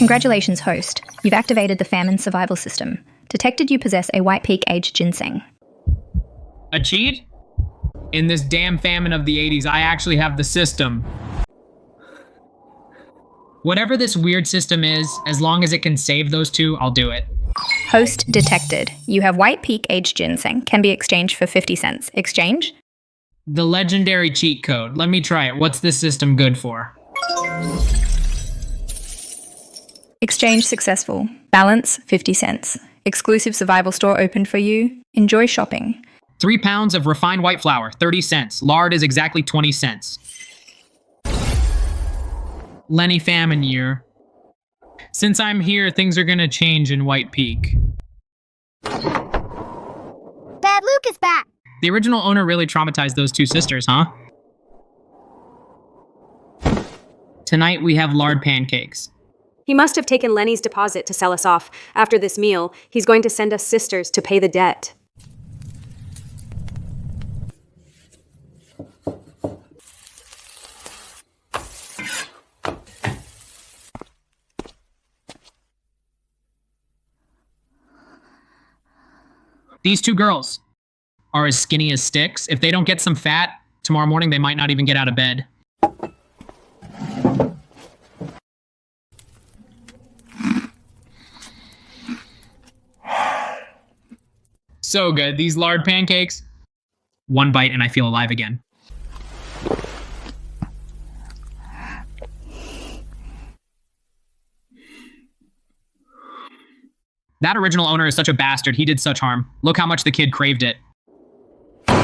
Congratulations, host. You've activated the famine survival system. Detected you possess a White Peak aged ginseng. A cheat? In this damn famine of the 80s, I actually have the system. Whatever this weird system is, as long as it can save those two, I'll do it. Host detected. You have White Peak aged ginseng. Can be exchanged for 50 cents. Exchange? The legendary cheat code. Let me try it. What's this system good for? Exchange successful. Balance 50 cents. Exclusive survival store opened for you. Enjoy shopping. 3 pounds of refined white flour, 30 cents. Lard is exactly 20 cents. Lenny famine year. Since I'm here, things are gonna change in White Peak. Bad Luke is back. The original owner really traumatized those two sisters, huh? Tonight we have lard pancakes. He must have taken Lenny's deposit to sell us off. After this meal, he's going to send us sisters to pay the debt. These two girls are as skinny as sticks. If they don't get some fat, tomorrow morning they might not even get out of bed. So good. These lard pancakes. One bite and I feel alive again. That original owner is such a bastard. He did such harm. Look how much the kid craved it.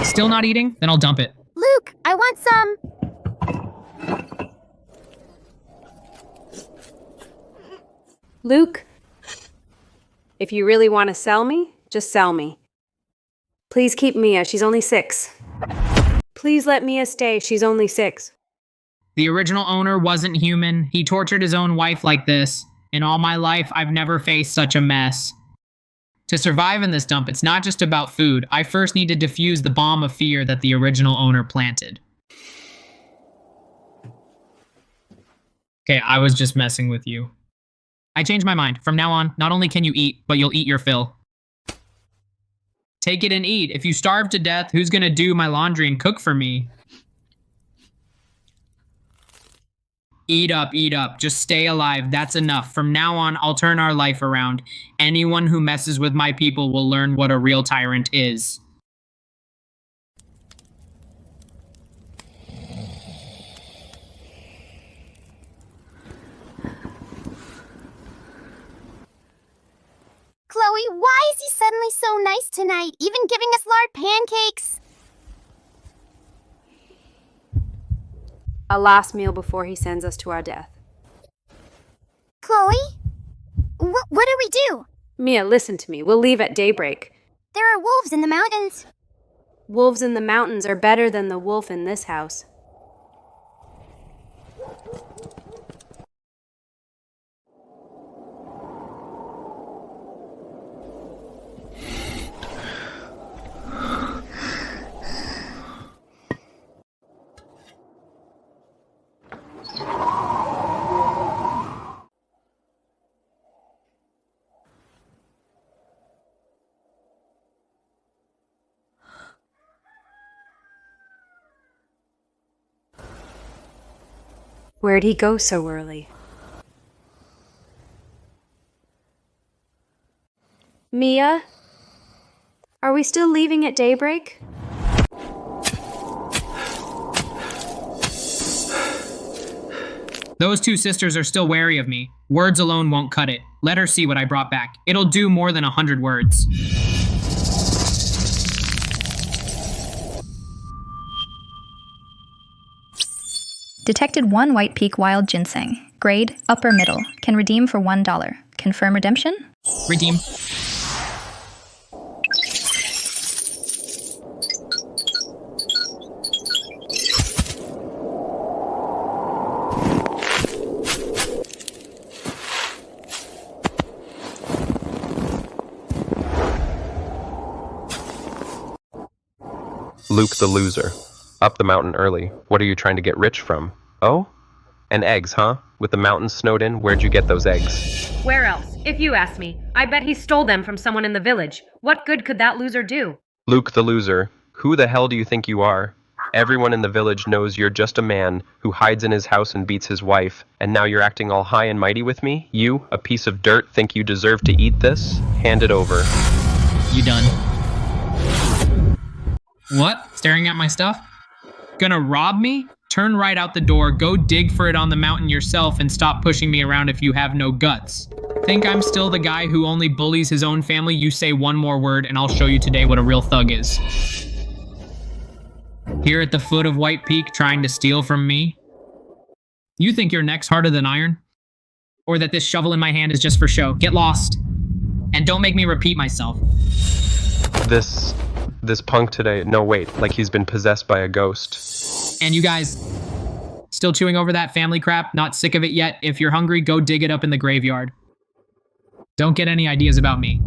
Still not eating? Then I'll dump it. Luke, I want some. Luke, if you really want to sell me, just sell me. Please keep Mia, she's only 6. Please let Mia stay, she's only 6. The original owner wasn't human. He tortured his own wife like this. In all my life, I've never faced such a mess. To survive in this dump, it's not just about food. I first need to defuse the bomb of fear that the original owner planted. Okay, I was just messing with you. I changed my mind. From now on, not only can you eat, but you'll eat your fill. Take it and eat. If you starve to death, who's gonna do my laundry and cook for me? Eat up, eat up. Just stay alive. That's enough. From now on, I'll turn our life around. Anyone who messes with my people will learn what a real tyrant is. Chloe, why is he suddenly so nice tonight, even giving us lard pancakes? A last meal before he sends us to our death. Chloe? What do we do? Mia, listen to me. We'll leave at daybreak. There are wolves in the mountains. Wolves in the mountains are better than the wolf in this house. Where'd he go so early? Mia? Are we still leaving at daybreak? Those two sisters are still wary of me. Words alone won't cut it. Let her see what I brought back. It'll do more than 100 words. Detected 1 White Peak wild ginseng. Grade upper middle. Can redeem for $1. Confirm redemption? Redeem. Luke the loser. Up the mountain early. What are you trying to get rich from? Oh? And eggs, huh? With the mountains snowed in, where'd you get those eggs? Where else? If you ask me, I bet he stole them from someone in the village. What good could that loser do? Luke the loser, who the hell do you think you are? Everyone in the village knows you're just a man who hides in his house and beats his wife, and now you're acting all high and mighty with me? You, a piece of dirt, think you deserve to eat this? Hand it over. You done? What? Staring at my stuff? Gonna rob me? Turn right out the door, go dig for it on the mountain yourself, and stop pushing me around if you have no guts. Think I'm still the guy who only bullies his own family? You say one more word and I'll show you today what a real thug is. Here at the foot of White Peak trying to steal from me? You think your neck's harder than iron? Or that this shovel in my hand is just for show? Get lost. And don't make me repeat myself. This punk today, no wait, like he's been possessed by a ghost. And you guys, still chewing over that family crap? Not sick of it yet? If you're hungry, go dig it up in the graveyard. Don't get any ideas about me.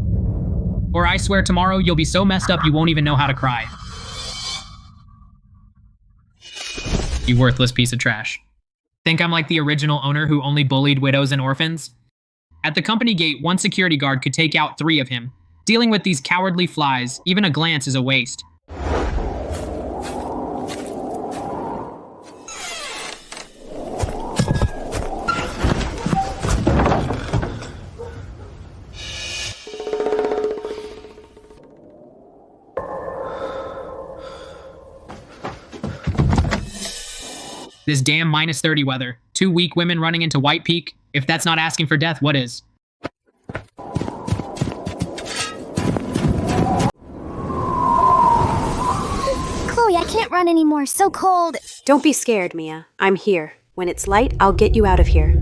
Or I swear tomorrow you'll be so messed up you won't even know how to cry. You worthless piece of trash. Think I'm like the original owner who only bullied widows and orphans? At the company gate, one security guard could take out 3 of him. Dealing with these cowardly flies, even a glance is a waste. This damn minus 30 weather. 2 weak women running into White Peak. If that's not asking for death, what is? Chloe, I can't run anymore. So cold. Don't be scared, Mia. I'm here. When it's light, I'll get you out of here.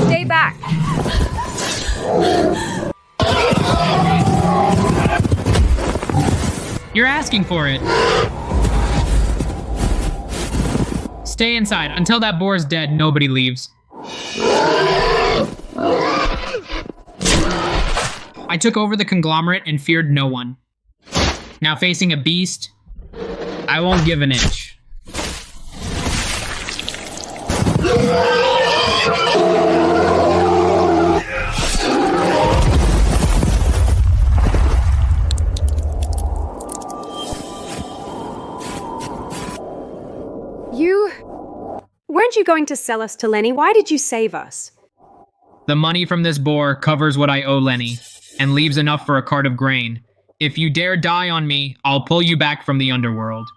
Stay back! You're asking for it. Stay inside. Until that boar's dead, nobody leaves. I took over the conglomerate and feared no one. Now facing a beast, I won't give an inch. Weren't you going to sell us to Lenny? Why did you save us? The money from this boar covers what I owe Lenny, and leaves enough for a cart of grain. If you dare die on me, I'll pull you back from the underworld.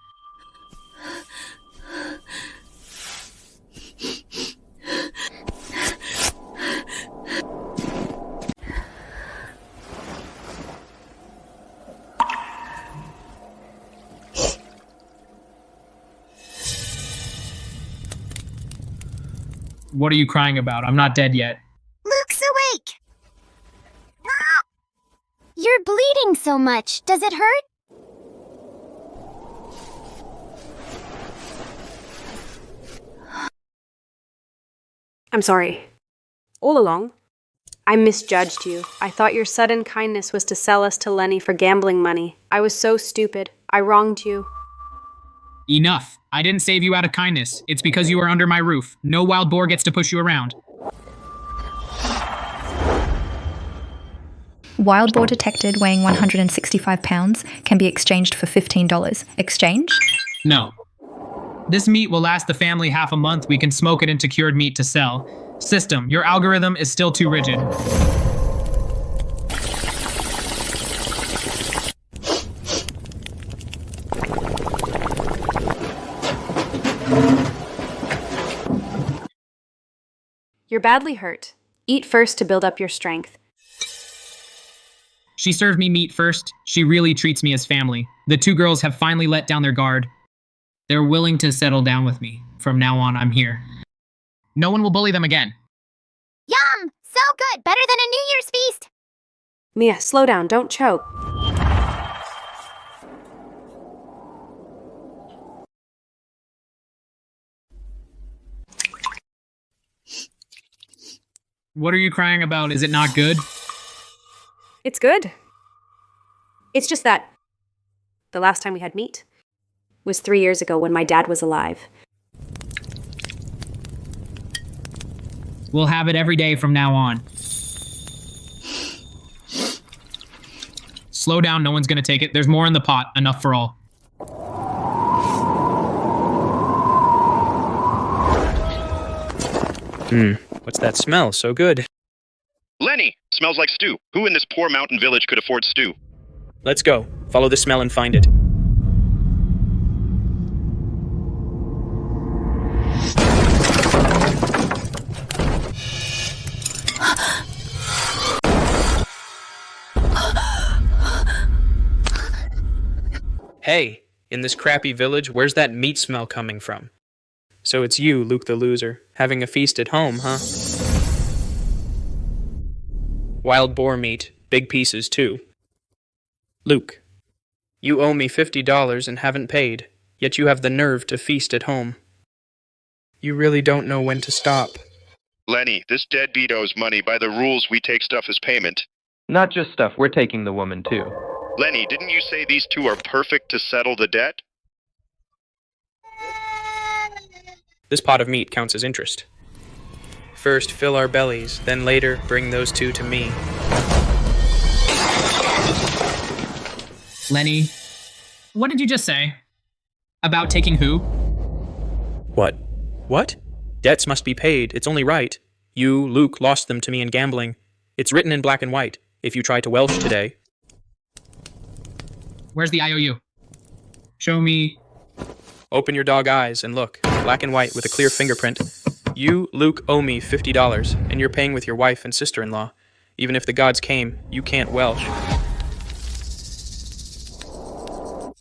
What are you crying about? I'm not dead yet. Luke's awake! Ah! You're bleeding so much. Does it hurt? I'm sorry. All along, I misjudged you. I thought your sudden kindness was to sell us to Lenny for gambling money. I was so stupid. I wronged you. Enough. I didn't save you out of kindness. It's because you are under my roof. No wild boar gets to push you around. Wild boar detected weighing 165 pounds can be exchanged for $15. Exchange? No. This meat will last the family half a month. We can smoke it into cured meat to sell. System, your algorithm is still too rigid. You're badly hurt. Eat first to build up your strength. She served me meat first. She really treats me as family. The 2 girls have finally let down their guard. They're willing to settle down with me. From now on, I'm here. No one will bully them again. Yum! So good! Better than a New Year's feast! Mia, slow down. Don't choke. What are you crying about? Is it not good? It's good. It's just that the last time we had meat, was 3 years ago when my dad was alive. We'll have it every day from now on. Slow down, no one's gonna take it. There's more in the pot, enough for all. What's that smell? So good. Lenny! Smells like stew. Who in this poor mountain village could afford stew? Let's go. Follow the smell and find it. Hey, in this crappy village, where's that meat smell coming from? So it's you, Luke the loser, having a feast at home, huh? Wild boar meat, big pieces too. Luke, you owe me $50 and haven't paid, yet you have the nerve to feast at home. You really don't know when to stop. Lenny, this deadbeat owes money. By the rules, we take stuff as payment. Not just stuff, we're taking the woman too. Lenny, didn't you say these two are perfect to settle the debt? This pot of meat counts as interest. First, fill our bellies, then later, bring those two to me. Lenny, what did you just say? About taking who? What? What? Debts must be paid. It's only right. You, Luke, lost them to me in gambling. It's written in black and white. If you try to Welsh today. Where's the IOU? Show me. Open your dog eyes and look. Black and white with a clear fingerprint. You, Luke, owe me $50, and you're paying with your wife and sister-in-law. Even if the gods came, you can't Welsh.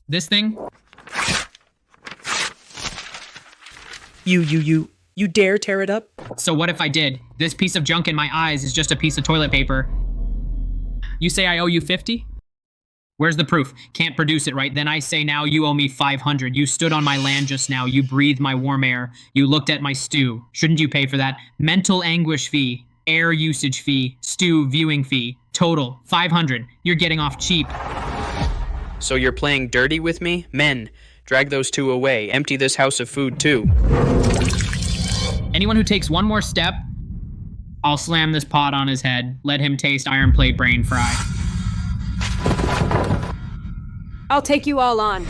This thing? You dare tear it up? So what if I did? This piece of junk in my eyes is just a piece of toilet paper. You say I owe you 50? Where's the proof? Can't produce it, right? Then I say now you owe me 500. You stood on my land just now. You breathed my warm air. You looked at my stew. Shouldn't you pay for that? Mental anguish fee, air usage fee, stew viewing fee. Total, 500. You're getting off cheap. So you're playing dirty with me? Men, drag those two away. Empty this house of food, too. Anyone who takes one more step, I'll slam this pot on his head. Let him taste iron plate brain fry. I'll take you all on.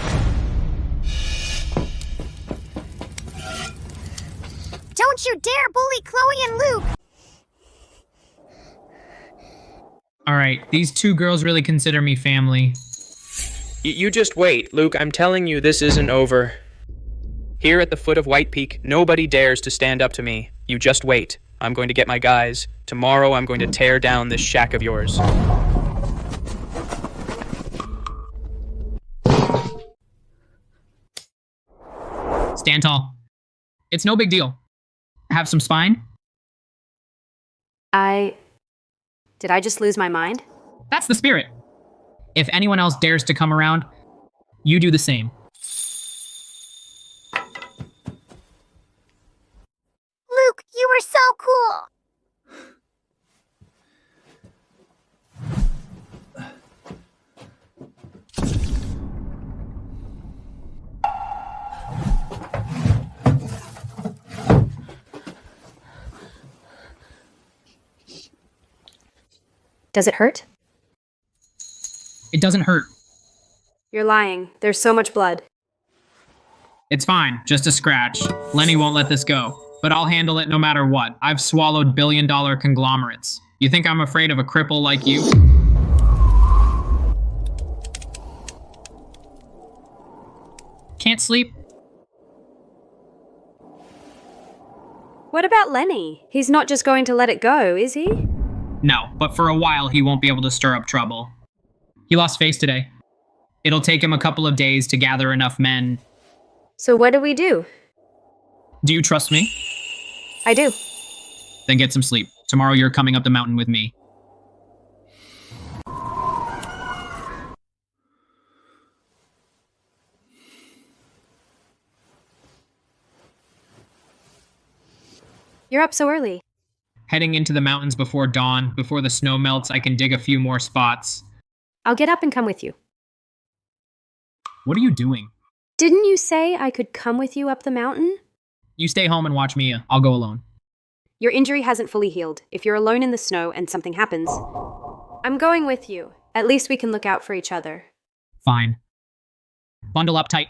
Don't you dare bully Chloe and Luke! Alright, these two girls really consider me family. You just wait, Luke. I'm telling you, this isn't over. Here at the foot of White Peak, nobody dares to stand up to me. You just wait. I'm going to get my guys. Tomorrow, I'm going to tear down this shack of yours. Stand tall. It's no big deal. Have some spine? Did I just lose my mind? That's the spirit. If anyone else dares to come around, you do the same. Luke, you were so cool! Does it hurt? It doesn't hurt. You're lying. There's so much blood. It's fine, just a scratch. Lenny won't let this go, but I'll handle it no matter what. I've swallowed billion-dollar conglomerates. You think I'm afraid of a cripple like you? Can't sleep? What about Lenny? He's not just going to let it go, is he? No, but for a while he won't be able to stir up trouble. He lost face today. It'll take him a couple of days to gather enough men. So what do we do? Do you trust me? I do. Then get some sleep. Tomorrow you're coming up the mountain with me. You're up so early. Heading into the mountains before dawn, before the snow melts, I can dig a few more spots. I'll get up and come with you. What are you doing? Didn't you say I could come with you up the mountain? You stay home and watch Mia. I'll go alone. Your injury hasn't fully healed. If you're alone in the snow and something happens, I'm going with you. At least we can look out for each other. Fine. Bundle up tight.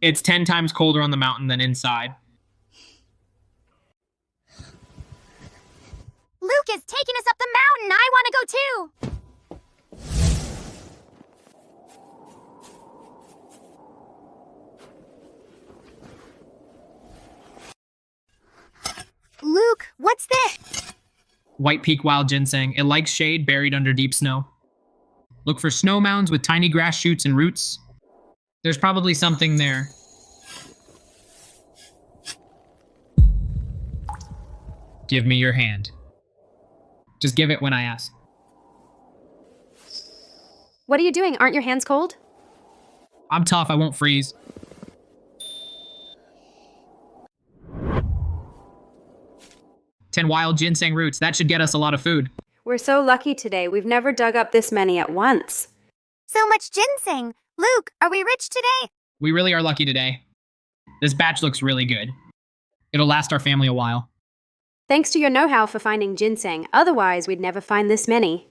It's 10 times colder on the mountain than inside. Luke is taking us up the mountain. I want to go too. Luke, what's this? White Peak wild ginseng. It likes shade buried under deep snow. Look for snow mounds with tiny grass shoots and roots. There's probably something there. Give me your hand. Just give it when I ask. What are you doing? Aren't your hands cold? I'm tough, I won't freeze. Ten wild ginseng roots. That should get us a lot of food. We're so lucky today. We've never dug up this many at once. So much ginseng. Luke, are we rich today? We really are lucky today. This batch looks really good. It'll last our family a while. Thanks to your know-how for finding ginseng. Otherwise, we'd never find this many.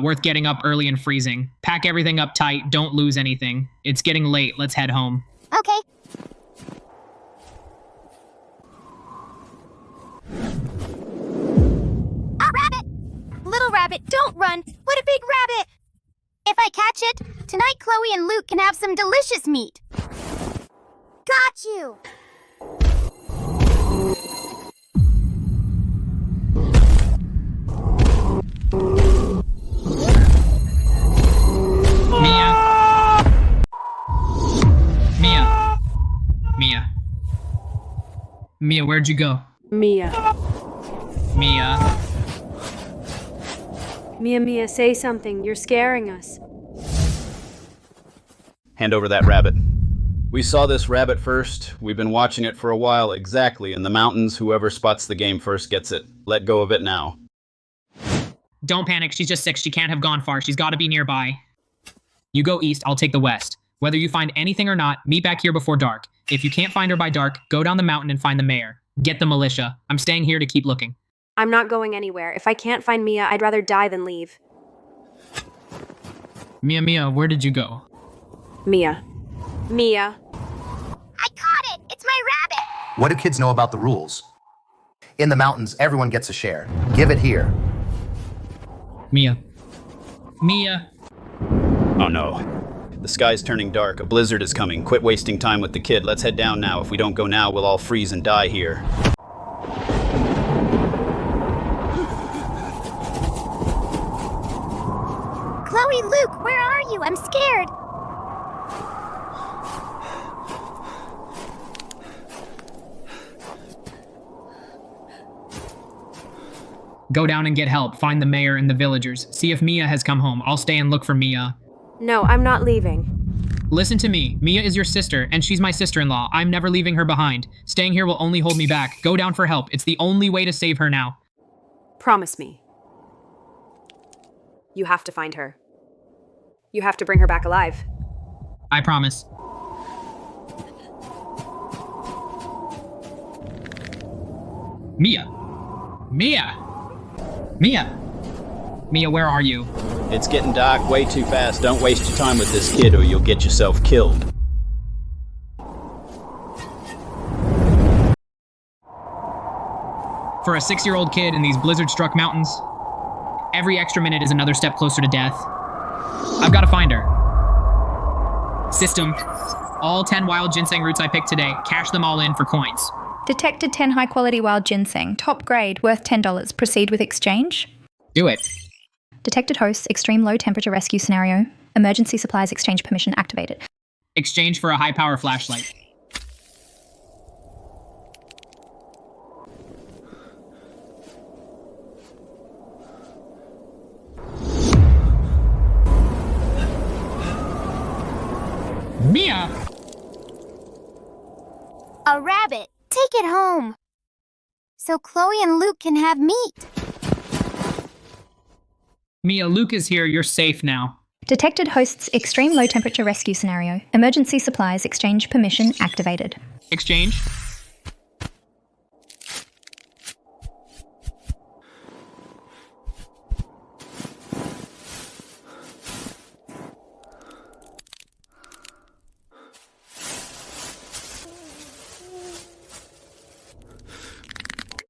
Worth getting up early and freezing. Pack everything up tight. Don't lose anything. It's getting late. Let's head home. Okay. A rabbit! Little rabbit, don't run! What a big rabbit! If I catch it, tonight Chloe and Luke can have some delicious meat. Got you! Mia, where'd you go? Mia, say something. You're scaring us. Hand over that rabbit. We saw this rabbit first. We've been watching it for a while, exactly. In the mountains, whoever spots the game first gets it. Let go of it now. Don't panic. She's just sick. She can't have gone far. She's got to be nearby. You go east. I'll take the west. Whether you find anything or not, meet back here before dark. If you can't find her by dark, go down the mountain and find the mayor. Get the militia. I'm staying here to keep looking. I'm not going anywhere. If I can't find Mia, I'd rather die than leave. Mia, where did you go? Mia. I caught it! It's my rabbit! What do kids know about the rules? In the mountains, everyone gets a share. Give it here. Mia. Oh no. The sky's turning dark. A blizzard is coming. Quit wasting time with the kid. Let's head down now. If we don't go now, we'll all freeze and die here. Chloe, Luke, where are you? I'm scared. Go down and get help. Find the mayor and the villagers. See if Mia has come home. I'll stay and look for Mia. No, I'm not leaving. Listen to me. Mia is your sister, and she's my sister-in-law. I'm never leaving her behind. Staying here will only hold me back. Go down for help. It's the only way to save her now. Promise me. You have to find her. You have to bring her back alive. I promise. Mia, where are you? It's getting dark way too fast. Don't waste your time with this kid or you'll get yourself killed. For a 6-year-old kid in these blizzard-struck mountains, every extra minute is another step closer to death. I've got to find her. System. All 10 wild ginseng roots I picked today. Cash them all in for coins. Detected 10 high-quality wild ginseng, top grade, worth $10. Proceed with exchange. Do it. Detected hosts, extreme low-temperature rescue scenario. Emergency supplies exchange permission activated. Exchange for a high-power flashlight. Mia! A rabbit. Take it home. So Chloe and Luke can have meat. Mia, Luke is here. You're safe now. Detected hosts extreme low temperature rescue scenario. Emergency supplies exchange permission activated. Exchange.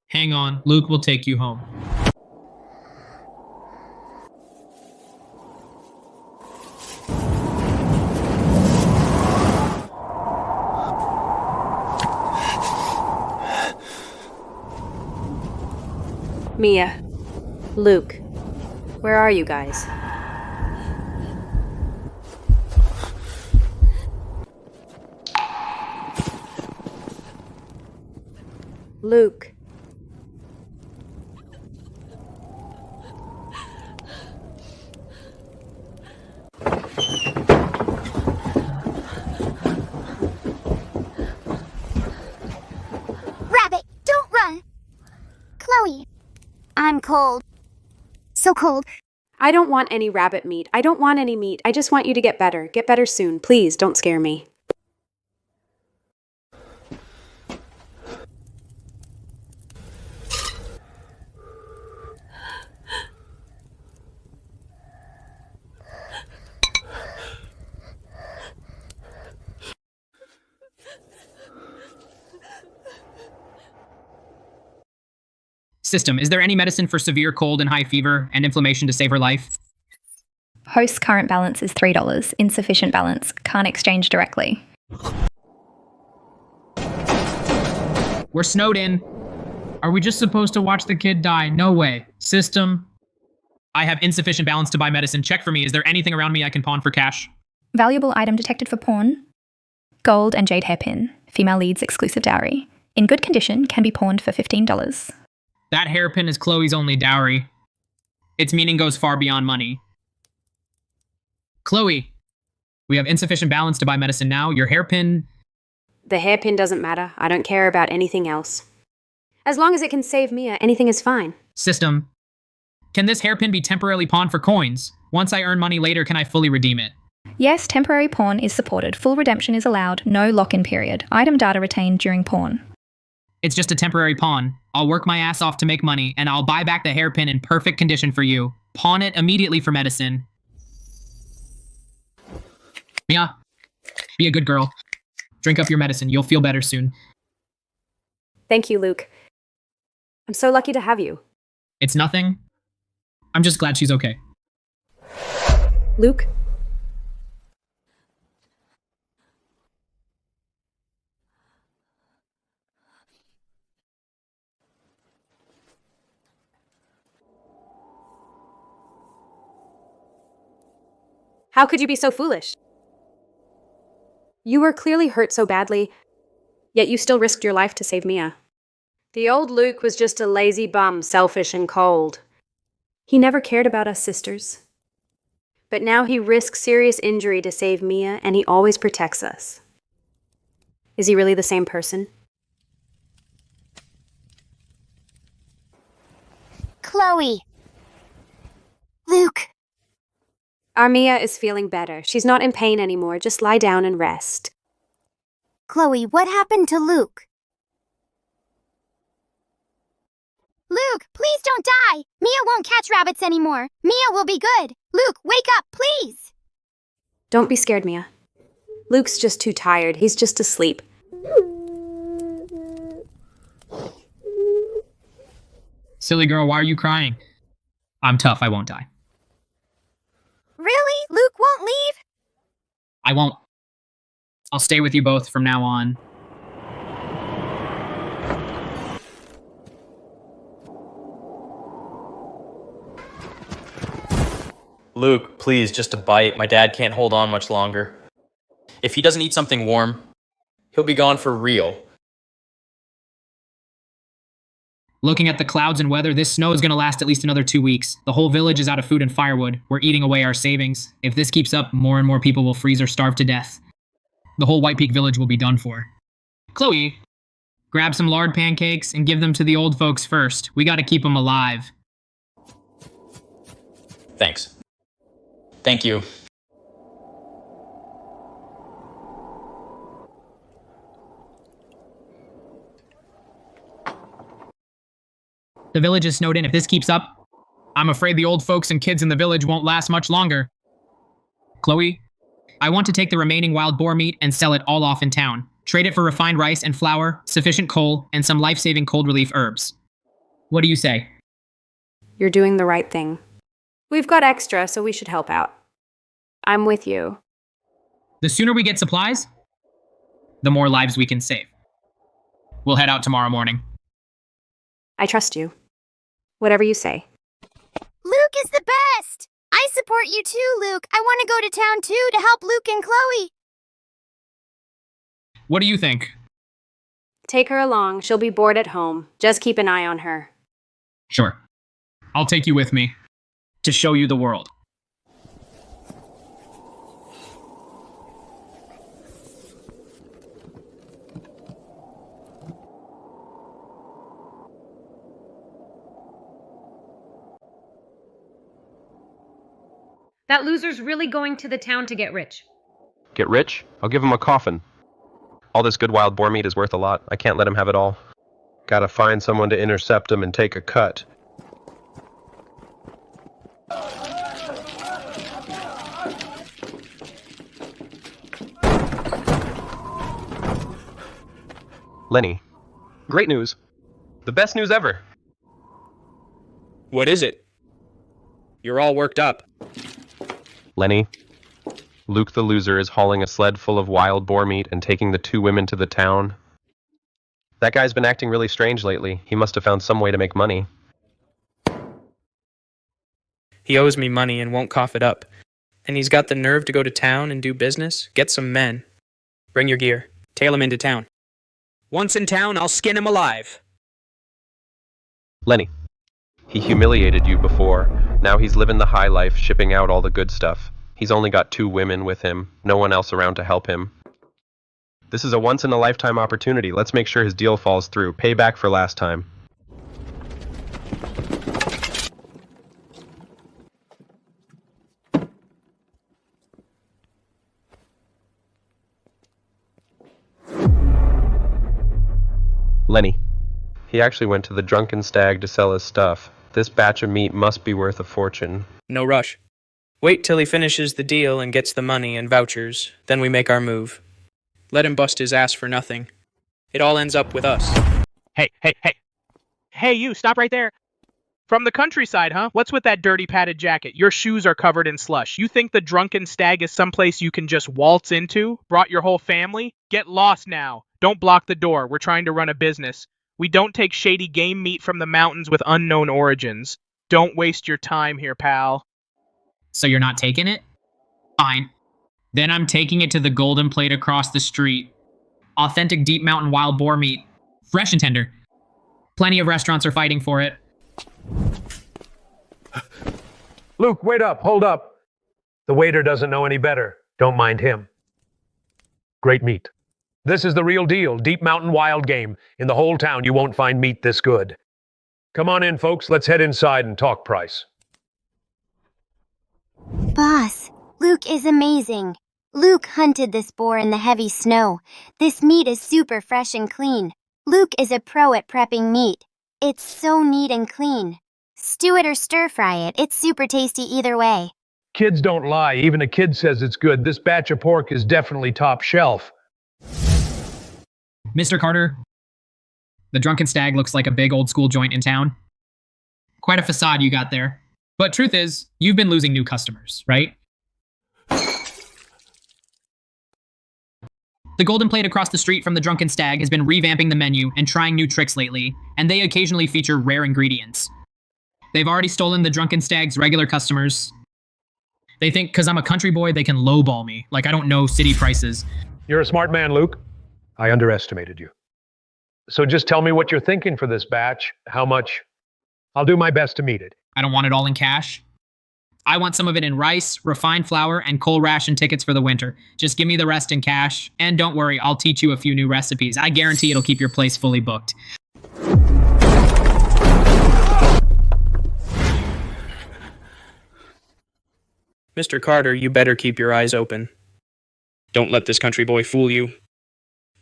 Hang on, Luke will take you home. Mia. Luke. Where are you guys? Luke. Rabbit, don't run! Chloe, I'm cold. So cold. I don't want any rabbit meat. I don't want any meat. I just want you to get better. Get better soon. Please, don't scare me. System, is there any medicine for severe cold and high fever and inflammation to save her life? Host's current balance is $3. Insufficient balance. Can't exchange directly. We're snowed in. Are we just supposed to watch the kid die? No way. System, I have insufficient balance to buy medicine. Check for me. Is there anything around me I can pawn for cash? Valuable item detected for pawn. Gold and jade hairpin. Female leads exclusive dowry. In good condition, can be pawned for $15. That hairpin is Chloe's only dowry. Its meaning goes far beyond money. Chloe, we have insufficient balance to buy medicine now. Your hairpin... The hairpin doesn't matter. I don't care about anything else. As long as it can save Mia, anything is fine. System, can this hairpin be temporarily pawned for coins? Once I earn money later, can I fully redeem it? Yes, temporary pawn is supported. Full redemption is allowed. No lock-in period. Item data retained during pawn. It's just a temporary pawn. I'll work my ass off to make money, and I'll buy back the hairpin in perfect condition for you. Pawn it immediately for medicine. Mia, be a good girl. Drink up your medicine. You'll feel better soon. Thank you, Luke. I'm so lucky to have you. It's nothing. I'm just glad she's okay. Luke? How could you be so foolish? You were clearly hurt so badly, yet you still risked your life to save Mia. The old Luke was just a lazy bum, selfish and cold. He never cared about us sisters. But now he risks serious injury to save Mia, and he always protects us. Is he really the same person? Chloe. Luke. Our Mia is feeling better. She's not in pain anymore. Just lie down and rest. Chloe, what happened to Luke? Luke, please don't die! Mia won't catch rabbits anymore. Mia will be good. Luke, wake up, please! Don't be scared, Mia. Luke's just too tired. He's just asleep. Silly girl, why are you crying? I'm tough, I won't die. Really? Luke won't leave? I won't. I'll stay with you both from now on. Luke, please, just a bite. My dad can't hold on much longer. If he doesn't eat something warm, he'll be gone for real. Looking at the clouds and weather, this snow is going to last at least another 2 weeks. The whole village is out of food and firewood. We're eating away our savings. If this keeps up, more and more people will freeze or starve to death. The whole White Peak village will be done for. Chloe, grab some lard pancakes and give them to the old folks first. We got to keep them alive. Thanks. Thank you. The village is snowed in. If this keeps up, I'm afraid the old folks and kids in the village won't last much longer. Chloe, I want to take the remaining wild boar meat and sell it all off in town. Trade it for refined rice and flour, sufficient coal, and some life-saving cold relief herbs. What do you say? You're doing the right thing. We've got extra, so we should help out. I'm with you. The sooner we get supplies, the more lives we can save. We'll head out tomorrow morning. I trust you. Whatever you say. Luke is the best! I support you too, Luke. I want to go to town too to help Luke and Chloe. What do you think? Take her along. She'll be bored at home. Just keep an eye on her. Sure. I'll take you with me to show you the world. That loser's really going to the town to get rich. Get rich? I'll give him a coffin. All this good wild boar meat is worth a lot. I can't let him have it all. Gotta find someone to intercept him and take a cut. Lenny, great news. The best news ever. What is it? You're all worked up. Lenny, Luke the loser is hauling a sled full of wild boar meat and taking the 2 women to the town. That guy's been acting really strange lately. He must have found some way to make money. He owes me money and won't cough it up. And he's got the nerve to go to town and do business? Get some men. Bring your gear. Tail him into town. Once in town, I'll skin him alive. Lenny, he humiliated you before. Now he's living the high life, shipping out all the good stuff. He's only got 2 women with him, no one else around to help him. This is a once-in-a-lifetime opportunity. Let's make sure his deal falls through. Payback for last time. Lenny. He actually went to the Drunken Stag to sell his stuff. This batch of meat must be worth a fortune. No rush. Wait till he finishes the deal and gets the money and vouchers. Then we make our move. Let him bust his ass for nothing. It all ends up with us. Hey! Hey, you, stop right there. From the countryside, huh? What's with that dirty padded jacket? Your shoes are covered in slush. You think the Drunken Stag is someplace you can just waltz into? Brought your whole family? Get lost now. Don't block the door. We're trying to run a business. We don't take shady game meat from the mountains with unknown origins. Don't waste your time here, pal. So you're not taking it? Fine. Then I'm taking it to the Golden Plate across the street. Authentic deep mountain wild boar meat. Fresh and tender. Plenty of restaurants are fighting for it. Luke, wait up, hold up. The waiter doesn't know any better. Don't mind him. Great meat. This is the real deal, deep mountain wild game. In the whole town, you won't find meat this good. Come on in, folks. Let's head inside and talk price. Boss, Luke is amazing. Luke hunted this boar in the heavy snow. This meat is super fresh and clean. Luke is a pro at prepping meat. It's so neat and clean. Stew it or stir-fry it. It's super tasty either way. Kids don't lie. Even a kid says it's good. This batch of pork is definitely top shelf. Mr. Carter, the Drunken Stag looks like a big old school joint in town. Quite a facade you got there. But truth is, you've been losing new customers, right? The Golden Plate across the street from the Drunken Stag has been revamping the menu and trying new tricks lately, and they occasionally feature rare ingredients. They've already stolen the Drunken Stag's regular customers. They think because I'm a country boy, they can lowball me, like I don't know city prices. You're a smart man, Luke. I underestimated you. So just tell me what you're thinking for this batch. How much? I'll do my best to meet it. I don't want it all in cash. I want some of it in rice, refined flour, and coal ration tickets for the winter. Just give me the rest in cash. And don't worry, I'll teach you a few new recipes. I guarantee it'll keep your place fully booked. Mr. Carter, you better keep your eyes open. Don't let this country boy fool you.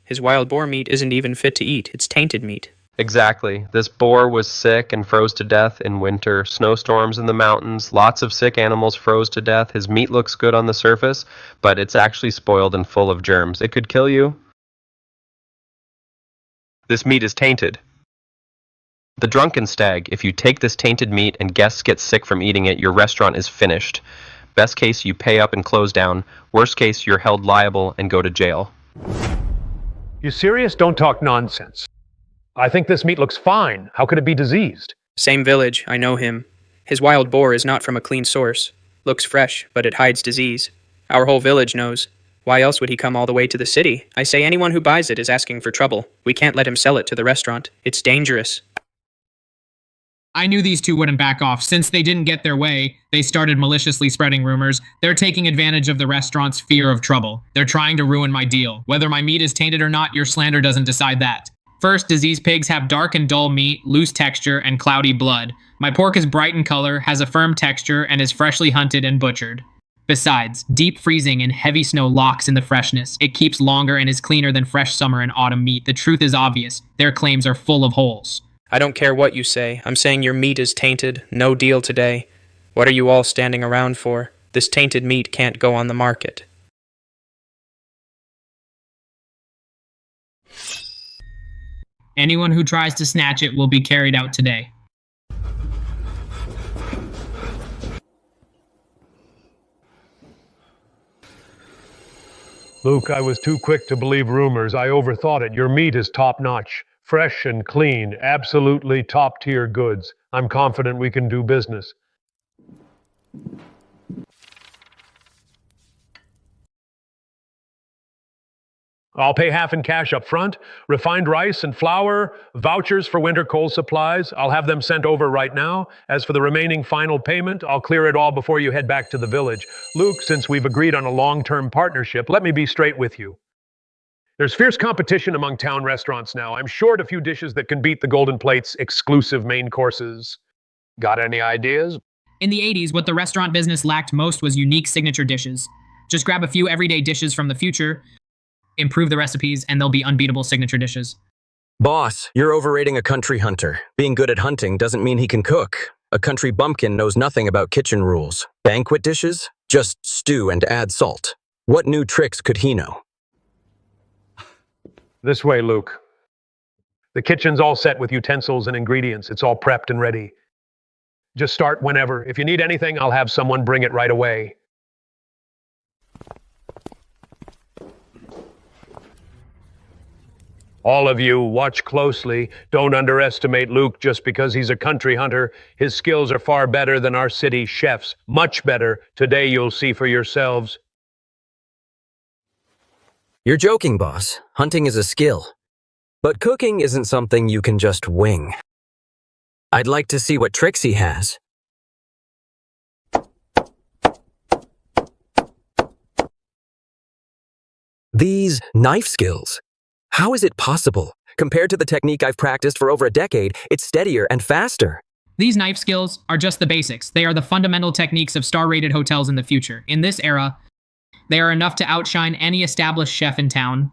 His wild boar meat isn't even fit to eat. It's tainted meat. Exactly. This boar was sick and froze to death in winter. Snowstorms in the mountains, lots of sick animals froze to death. His meat looks good on the surface, but it's actually spoiled and full of germs. It could kill you. This meat is tainted. The drunken stag. If you take this tainted meat and guests get sick from eating it, your restaurant is finished. Best case, you pay up and close down. Worst case, you're held liable and go to jail. You serious? Don't talk nonsense. I think this meat looks fine. How could it be diseased? Same village, I know him. His wild boar is not from a clean source. Looks fresh, but it hides disease. Our whole village knows. Why else would he come all the way to the city? I say anyone who buys it is asking for trouble. We can't let him sell it to the restaurant. It's dangerous. I knew these two wouldn't back off. Since they didn't get their way, they started maliciously spreading rumors. They're taking advantage of the restaurant's fear of trouble. They're trying to ruin my deal. Whether my meat is tainted or not, your slander doesn't decide that. First, diseased pigs have dark and dull meat, loose texture, and cloudy blood. My pork is bright in color, has a firm texture, and is freshly hunted and butchered. Besides, deep freezing and heavy snow locks in the freshness. It keeps longer and is cleaner than fresh summer and autumn meat. The truth is obvious. Their claims are full of holes. I don't care what you say. I'm saying your meat is tainted. No deal today. What are you all standing around for? This tainted meat can't go on the market. Anyone who tries to snatch it will be carried out today. Luke, I was too quick to believe rumors. I overthought it. Your meat is top-notch. Fresh and clean. Absolutely top-tier goods. I'm confident we can do business. I'll pay half in cash up front, refined rice and flour, vouchers for winter coal supplies. I'll have them sent over right now. As for the remaining final payment, I'll clear it all before you head back to the village. Luke, since we've agreed on a long-term partnership, let me be straight with you. There's fierce competition among town restaurants now. I'm short a few dishes that can beat the Golden Plate's exclusive main courses. Got any ideas? In the 80s, what the restaurant business lacked most was unique signature dishes. Just grab a few everyday dishes from the future, improve the recipes, and they'll be unbeatable signature dishes. Boss, you're overrating a country hunter. Being good at hunting doesn't mean he can cook. A country bumpkin knows nothing about kitchen rules. Banquet dishes? Just stew and add salt. What new tricks could he know? This way, Luke. The kitchen's all set with utensils and ingredients. It's all prepped and ready. Just start whenever. If you need anything, I'll have someone bring it right away. All of you, watch closely. Don't underestimate Luke just because he's a country hunter. His skills are far better than our city chefs. Much better. Today you'll see for yourselves. You're joking, boss. Hunting is a skill. But cooking isn't something you can just wing. I'd like to see what tricks he has. These knife skills. How is it possible? Compared to the technique I've practiced for over a decade, it's steadier and faster. These knife skills are just the basics. They are the fundamental techniques of star-rated hotels in the future. In this era, they are enough to outshine any established chef in town.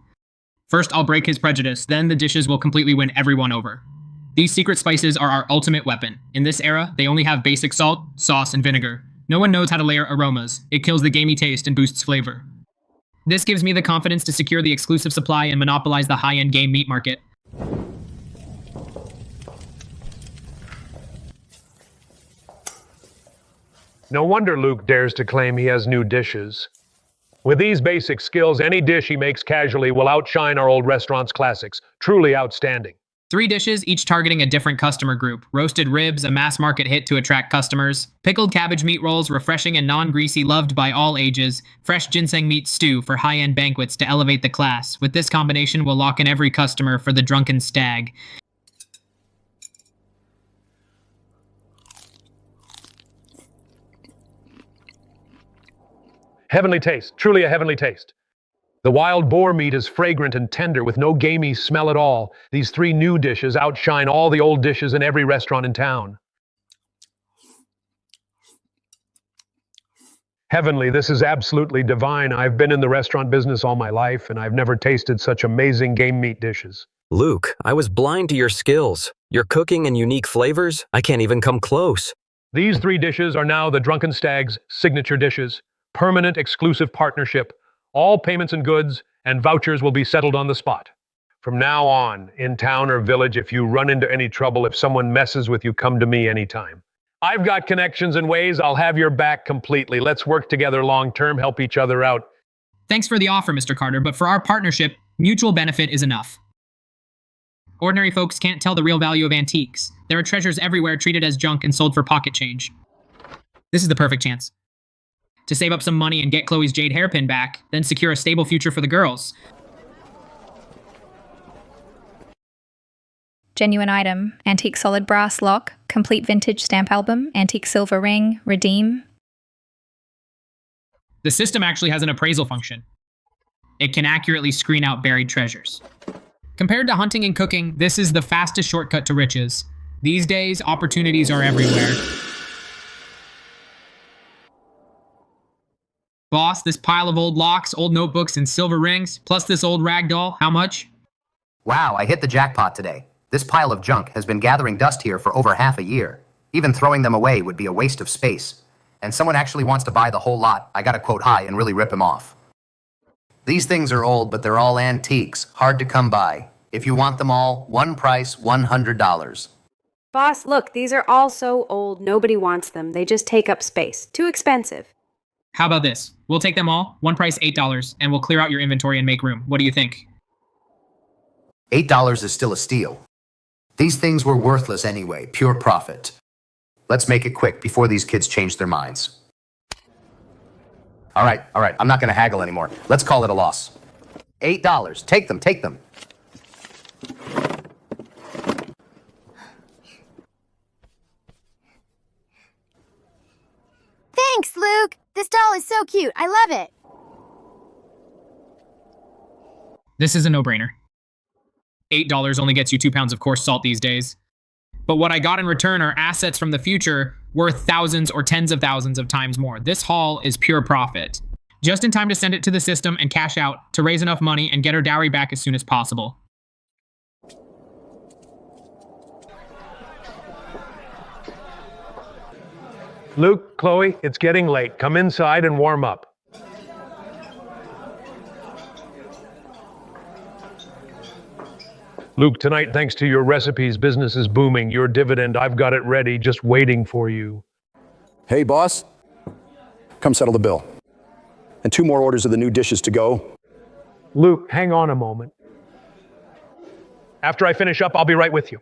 First, I'll break his prejudice, then the dishes will completely win everyone over. These secret spices are our ultimate weapon. In this era, they only have basic salt, sauce, and vinegar. No one knows how to layer aromas. It kills the gamey taste and boosts flavor. This gives me the confidence to secure the exclusive supply and monopolize the high-end game meat market. No wonder Luke dares to claim he has new dishes. With these basic skills, any dish he makes casually will outshine our old restaurant's classics. Truly outstanding. 3 dishes, each targeting a different customer group. Roasted ribs, a mass market hit to attract customers. Pickled cabbage meat rolls, refreshing and non-greasy, loved by all ages. Fresh ginseng meat stew for high-end banquets to elevate the class. With this combination, we'll lock in every customer for the drunken stag. Heavenly taste. Truly a heavenly taste. The wild boar meat is fragrant and tender with no gamey smell at all. These 3 new dishes outshine all the old dishes in every restaurant in town. Heavenly, this is absolutely divine. I've been in the restaurant business all my life, and I've never tasted such amazing game meat dishes. Luke, I was blind to your skills. Your cooking and unique flavors, I can't even come close. These 3 dishes are now the Drunken Stag's signature dishes. Permanent exclusive partnership. All payments and goods and vouchers will be settled on the spot. From now on, in town or village, if you run into any trouble, if someone messes with you, come to me anytime. I've got connections and ways. I'll have your back completely. Let's work together long-term, help each other out. Thanks for the offer, Mr. Carter, but for our partnership, mutual benefit is enough. Ordinary folks can't tell the real value of antiques. There are treasures everywhere treated as junk and sold for pocket change. This is the perfect chance to save up some money and get Chloe's jade hairpin back, then secure a stable future for the girls. Genuine item, antique solid brass lock, complete vintage stamp album, antique silver ring, redeem. The system actually has an appraisal function. It can accurately screen out buried treasures. Compared to hunting and cooking, this is the fastest shortcut to riches. These days, opportunities are everywhere. Boss, this pile of old locks, old notebooks, and silver rings, plus this old rag doll, how much? Wow, I hit the jackpot today. This pile of junk has been gathering dust here for over half a year. Even throwing them away would be a waste of space. And someone actually wants to buy the whole lot. I gotta quote high and really rip him off. These things are old, but they're all antiques, hard to come by. If you want them all, one price, $100. Boss, look, these are all so old, nobody wants them. They just take up space. Too expensive. How about this? We'll take them all, one price $8, and we'll clear out your inventory and make room. What do you think? $8 is still a steal. These things were worthless anyway, pure profit. Let's make it quick before these kids change their minds. All right, I'm not gonna haggle anymore. Let's call it a loss. $8, take them. Thanks, Luke. This doll is so cute. I love it. This is a no-brainer. $8 only gets you 2 pounds of coarse salt these days. But what I got in return are assets from the future worth thousands or tens of thousands of times more. This haul is pure profit. Just in time to send it to the system and cash out to raise enough money and get her dowry back as soon as possible. Luke, Chloe, it's getting late. Come inside and warm up. Luke, tonight, thanks to your recipes, business is booming. Your dividend, I've got it ready, just waiting for you. Hey, boss. Come settle the bill. And 2 more orders of the new dishes to go. Luke, hang on a moment. After I finish up, I'll be right with you.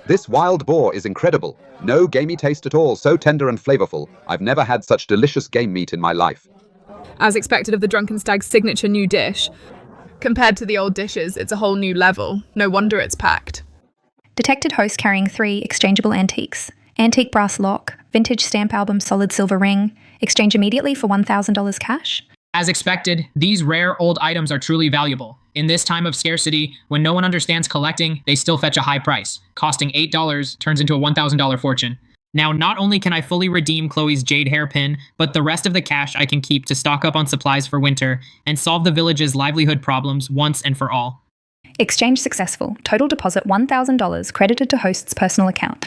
This wild boar is incredible. No gamey taste at all, so tender and flavorful. I've never had such delicious game meat in my life. As expected of the Drunken Stag's signature new dish. Compared to the old dishes, it's a whole new level. No wonder it's packed. Detected host carrying 3 exchangeable antiques. Antique brass lock, vintage stamp album solid silver ring. Exchange immediately for $1,000 cash. As expected, these rare old items are truly valuable. In this time of scarcity, when no one understands collecting, they still fetch a high price. Costing $8 turns into a $1,000 fortune. Now, not only can I fully redeem Chloe's jade hairpin, but the rest of the cash I can keep to stock up on supplies for winter and solve the village's livelihood problems once and for all. Exchange successful. Total deposit $1,000 credited to host's personal account.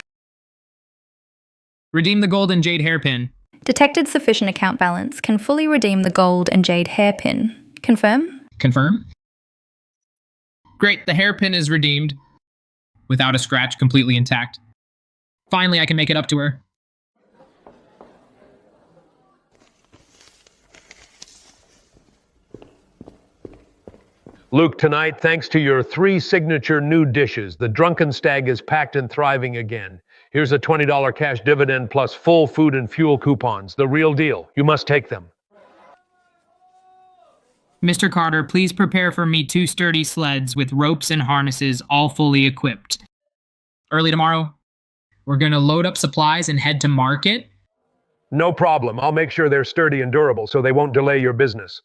Redeem the gold and jade hairpin. Detected sufficient account balance. Can fully redeem the gold and jade hairpin. Confirm? Confirm? Great, the hairpin is redeemed. Without a scratch, completely intact. Finally, I can make it up to her. Luke, tonight, thanks to your 3 signature new dishes, the Drunken Stag is packed and thriving again. Here's a $20 cash dividend plus full food and fuel coupons. The real deal. You must take them. Mr. Carter, please prepare for me 2 sturdy sleds with ropes and harnesses all fully equipped. Early tomorrow, we're going to load up supplies and head to market. No problem. I'll make sure they're sturdy and durable so they won't delay your business.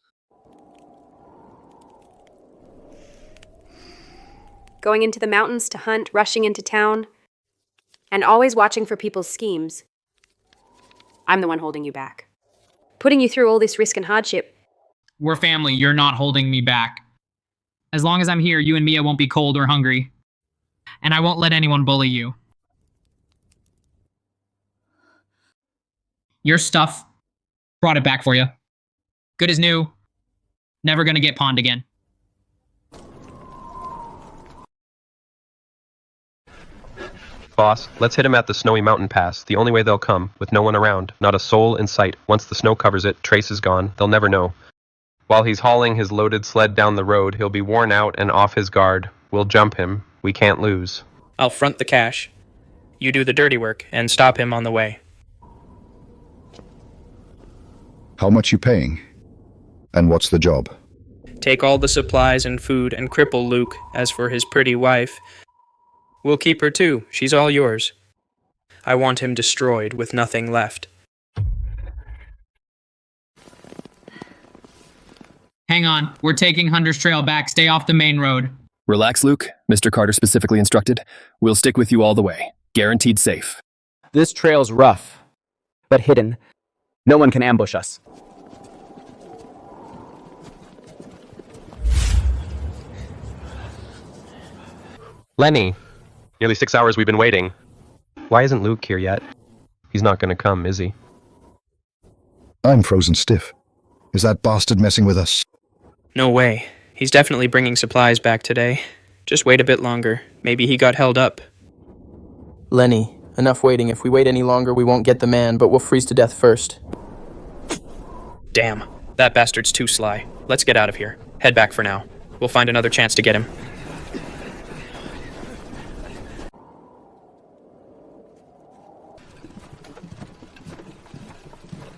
Going into the mountains to hunt, rushing into town, and always watching for people's schemes. I'm the one holding you back. putting you through all this risk and hardship. We're family. You're not holding me back. As long as I'm here, you and Mia won't be cold or hungry. And I won't let anyone bully you. Your stuff, brought it back for you. Good as new. Never gonna get pawned again. Boss, let's hit him at the snowy mountain pass, the only way they'll come, with no one around, not a soul in sight. Once the snow covers it, Trace is gone, they'll never know. While he's hauling his loaded sled down the road, he'll be worn out and off his guard. We'll jump him. We can't lose. I'll front the cash. You do the dirty work and stop him on the way. How much you paying? And what's the job? Take all the supplies and food and cripple Luke. As for his pretty wife, we'll keep her too. She's all yours. I want him destroyed with nothing left. Hang on. We're taking Hunter's Trail back. Stay off the main road. Relax, Luke. Mr. Carter specifically instructed. We'll stick with you all the way. Guaranteed safe. This trail's rough, but hidden. No one can ambush us. Lenny! Nearly 6 hours we've been waiting. Why isn't Luke here yet? He's not gonna come, is he? I'm frozen stiff. Is that bastard messing with us? No way. He's definitely bringing supplies back today. Just wait a bit longer. Maybe he got held up. Lenny, enough waiting. If we wait any longer, we won't get the man, but we'll freeze to death first. Damn, that bastard's too sly. Let's get out of here. Head back for now. We'll find another chance to get him.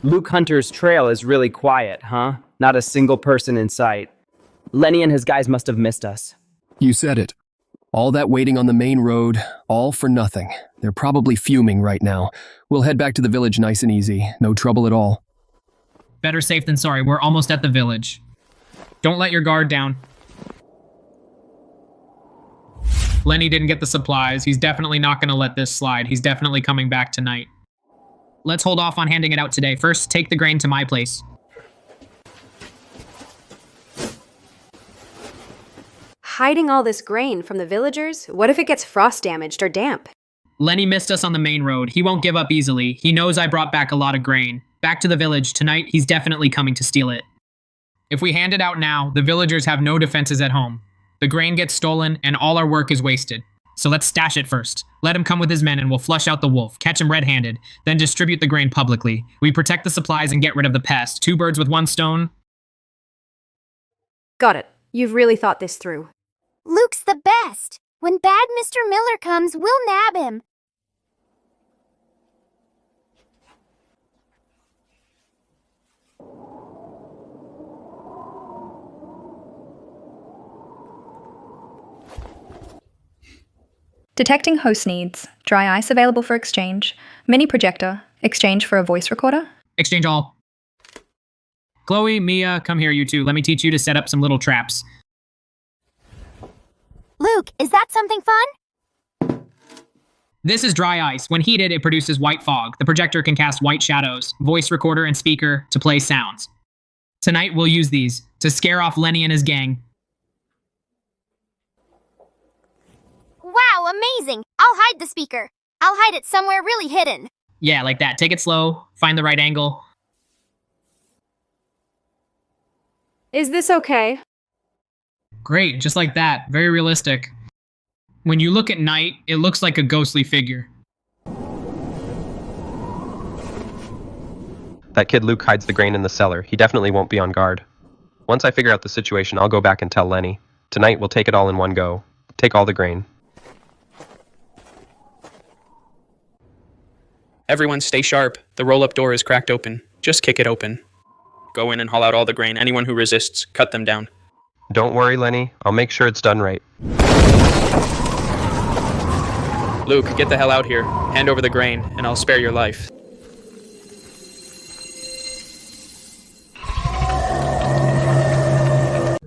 Luke Hunter's trail is really quiet, huh? Not a single person in sight. Lenny and his guys must have missed us. You said it. All that waiting on the main road, all for nothing. They're probably fuming right now. We'll head back to the village nice and easy. No trouble at all. Better safe than sorry. We're almost at the village. Don't let your guard down. Lenny didn't get the supplies. He's definitely not going to let this slide. He's definitely coming back tonight. Let's hold off on handing it out today. First, take the grain to my place. Hiding all this grain from the villagers? What if it gets frost damaged or damp? Lenny missed us on the main road. He won't give up easily. He knows I brought back a lot of grain. Back to the village. Tonight, he's definitely coming to steal it. If we hand it out now, the villagers have no defenses at home. The grain gets stolen, and all our work is wasted. So let's stash it first. Let him come with his men and we'll flush out the wolf, catch him red-handed, then distribute the grain publicly. We protect the supplies and get rid of the pest. 2 birds with 1 stone. Got it. You've really thought this through. Luke's the best. When bad Mr. Miller comes, we'll nab him. Detecting host needs. Dry ice available for exchange. Mini projector. Exchange for a voice recorder. Exchange all. Chloe, Mia, come here, you two. Let me teach you to set up some little traps. Luke, is that something fun? This is dry ice. When heated, it produces white fog. The projector can cast white shadows, voice recorder and speaker to play sounds. Tonight, we'll use these to scare off Lenny and his gang. Wow, amazing! I'll hide the speaker. I'll hide it somewhere really hidden. Yeah, like that. Take it slow. Find the right angle. Is this okay? Great, just like that. Very realistic. When you look at night, it looks like a ghostly figure. That kid Luke hides the grain in the cellar. He definitely won't be on guard. Once I figure out the situation, I'll go back and tell Lenny. Tonight, we'll take it all in one go. Take all the grain. Everyone stay sharp. The roll-up door is cracked open. Just kick it open. Go in and haul out all the grain. Anyone who resists, cut them down. Don't worry, Lenny. I'll make sure it's done right. Luke, get the hell out here. Hand over the grain, and I'll spare your life.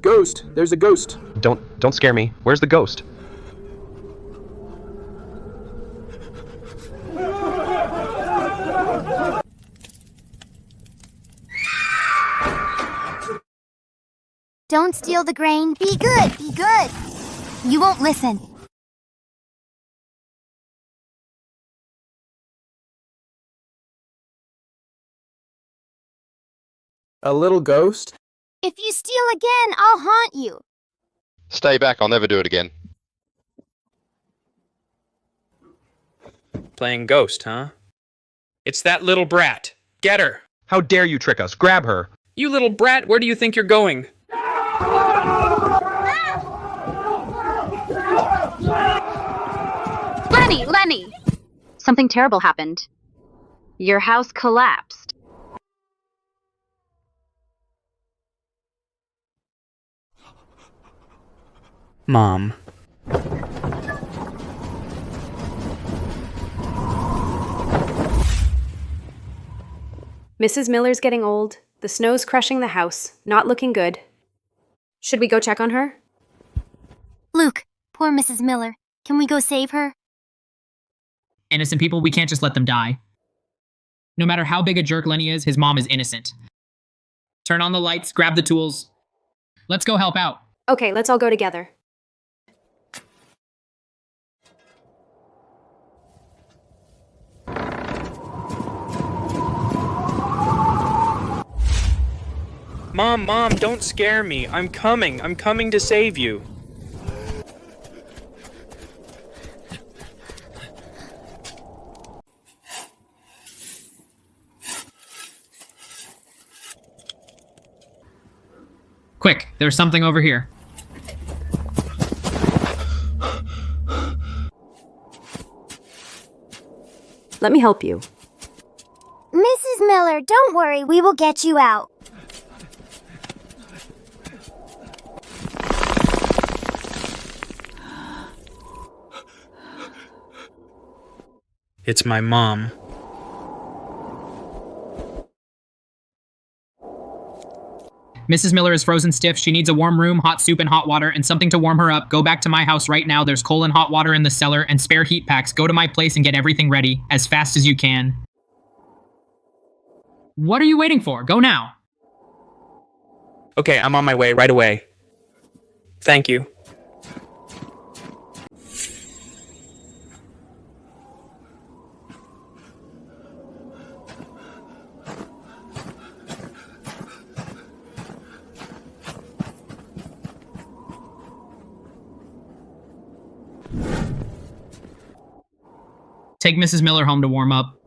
Ghost! There's a ghost! Don't scare me. Where's the ghost? Don't steal the grain. Be good, be good. You won't listen. A little ghost? If you steal again, I'll haunt you. Stay back, I'll never do it again. Playing ghost, huh? It's that little brat. Get her! How dare you trick us? Grab her! You little brat, where do you think you're going? Lenny! Something terrible happened. Your house collapsed. Mom. Mrs. Miller's getting old. The snow's crushing the house. Not looking good. Should we go check on her? Luke, poor Mrs. Miller. Can we go save her? Innocent people, we can't just let them die. No matter how big a jerk Lenny is, his mom is innocent. Turn on the lights, grab the tools. Let's go help out. Okay, let's all go together. Mom, don't scare me. I'm coming to save you. Quick, there's something over here. Let me help you. Mrs. Miller, don't worry, we will get you out. It's my mom. Mrs. Miller is frozen stiff. She needs a warm room, hot soup, and hot water, and something to warm her up. Go back to my house right now. There's coal and hot water in the cellar, and spare heat packs. Go to my place and get everything ready, as fast as you can. What are you waiting for? Go now. Okay, I'm on my way right away. Thank you. Take Mrs. Miller home to warm up.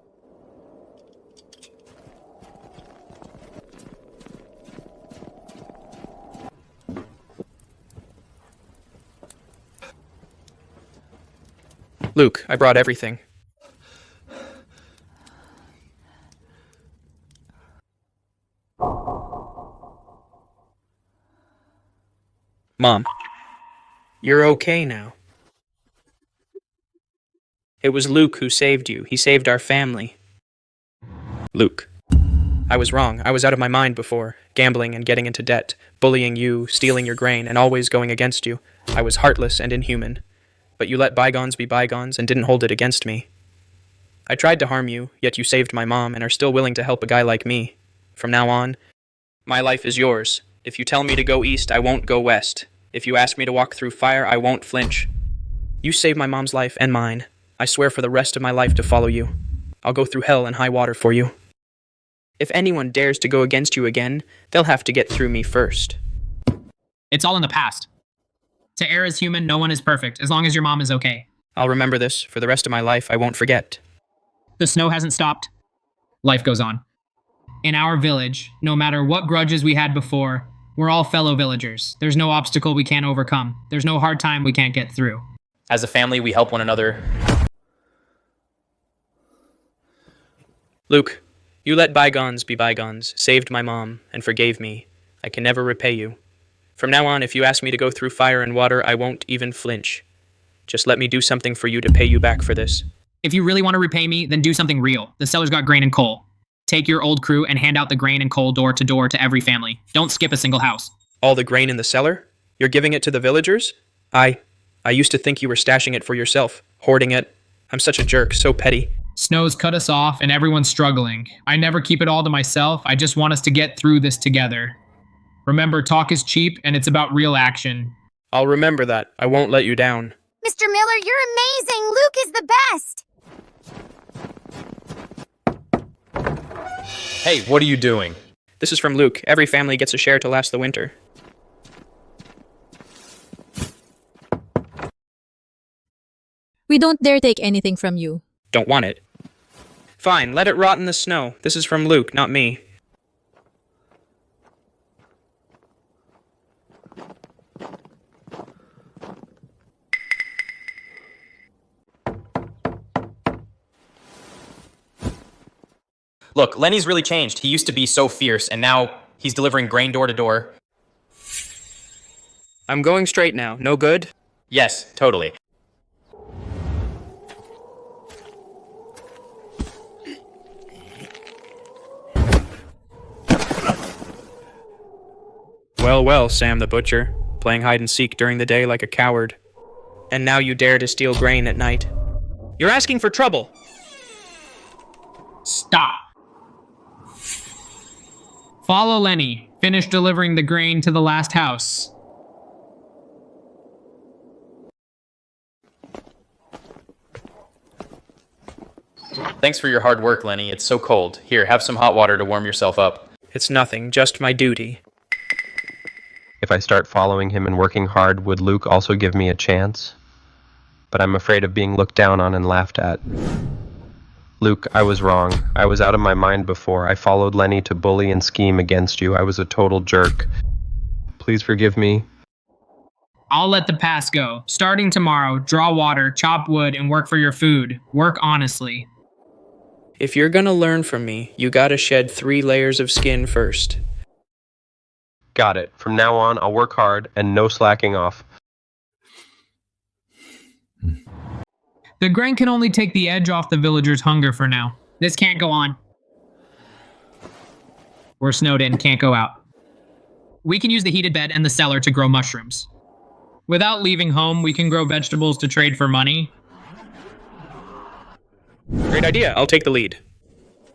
Luke, I brought everything. Mom, you're okay now. It was Luke who saved you. He saved our family. Luke. I was wrong. I was out of my mind before, gambling and getting into debt, bullying you, stealing your grain, and always going against you. I was heartless and inhuman. But you let bygones be bygones and didn't hold it against me. I tried to harm you, yet you saved my mom and are still willing to help a guy like me. From now on, my life is yours. If you tell me to go east, I won't go west. If you ask me to walk through fire, I won't flinch. You saved my mom's life and mine. I swear for the rest of my life to follow you. I'll go through hell and high water for you. If anyone dares to go against you again, they'll have to get through me first. It's all in the past. To err is human, no one is perfect, as long as your mom is okay. I'll remember this for the rest of my life. I won't forget. The snow hasn't stopped. Life goes on. In our village, no matter what grudges we had before, we're all fellow villagers. There's no obstacle we can't overcome. There's no hard time we can't get through. As a family, we help one another. Luke, you let bygones be bygones, saved my mom, and forgave me. I can never repay you. From now on, if you ask me to go through fire and water, I won't even flinch. Just let me do something for you to pay you back for this. If you really want to repay me, then do something real. The cellar's got grain and coal. Take your old crew and hand out the grain and coal door to every family. Don't skip a single house. All the grain in the cellar? You're giving it to the villagers? I used to think you were stashing it for yourself, hoarding it. I'm such a jerk, so petty. Snow's cut us off and everyone's struggling. I never keep it all to myself. I just want us to get through this together. Remember, talk is cheap and it's about real action. I'll remember that. I won't let you down. Mr. Miller, you're amazing! Luke is the best! Hey, what are you doing? This is from Luke. Every family gets a share to last the winter. We don't dare take anything from you. Don't want it. Fine, let it rot in the snow. This is from Luke, not me. Look, Lenny's really changed. He used to be so fierce, and now he's delivering grain door to door. I'm going straight now. No good? Yes, totally. Well, well, Sam the Butcher. Playing hide and seek during the day like a coward. And now you dare to steal grain at night. You're asking for trouble! Stop. Follow Lenny. Finish delivering the grain to the last house. Thanks for your hard work, Lenny. It's so cold. Here, have some hot water to warm yourself up. It's nothing, just my duty. If I start following him and working hard, would Luke also give me a chance? But I'm afraid of being looked down on and laughed at. Luke, I was wrong. I was out of my mind before. I followed Lenny to bully and scheme against you. I was a total jerk. Please forgive me. I'll let the past go. Starting tomorrow, draw water, chop wood, and work for your food. Work honestly. If you're gonna learn from me, you gotta shed 3 layers of skin first. Got it. From now on, I'll work hard and no slacking off. The grain can only take the edge off the villagers' hunger for now. This can't go on. We're snowed in, can't go out. We can use the heated bed and the cellar to grow mushrooms. Without leaving home, we can grow vegetables to trade for money. Great idea, I'll take the lead.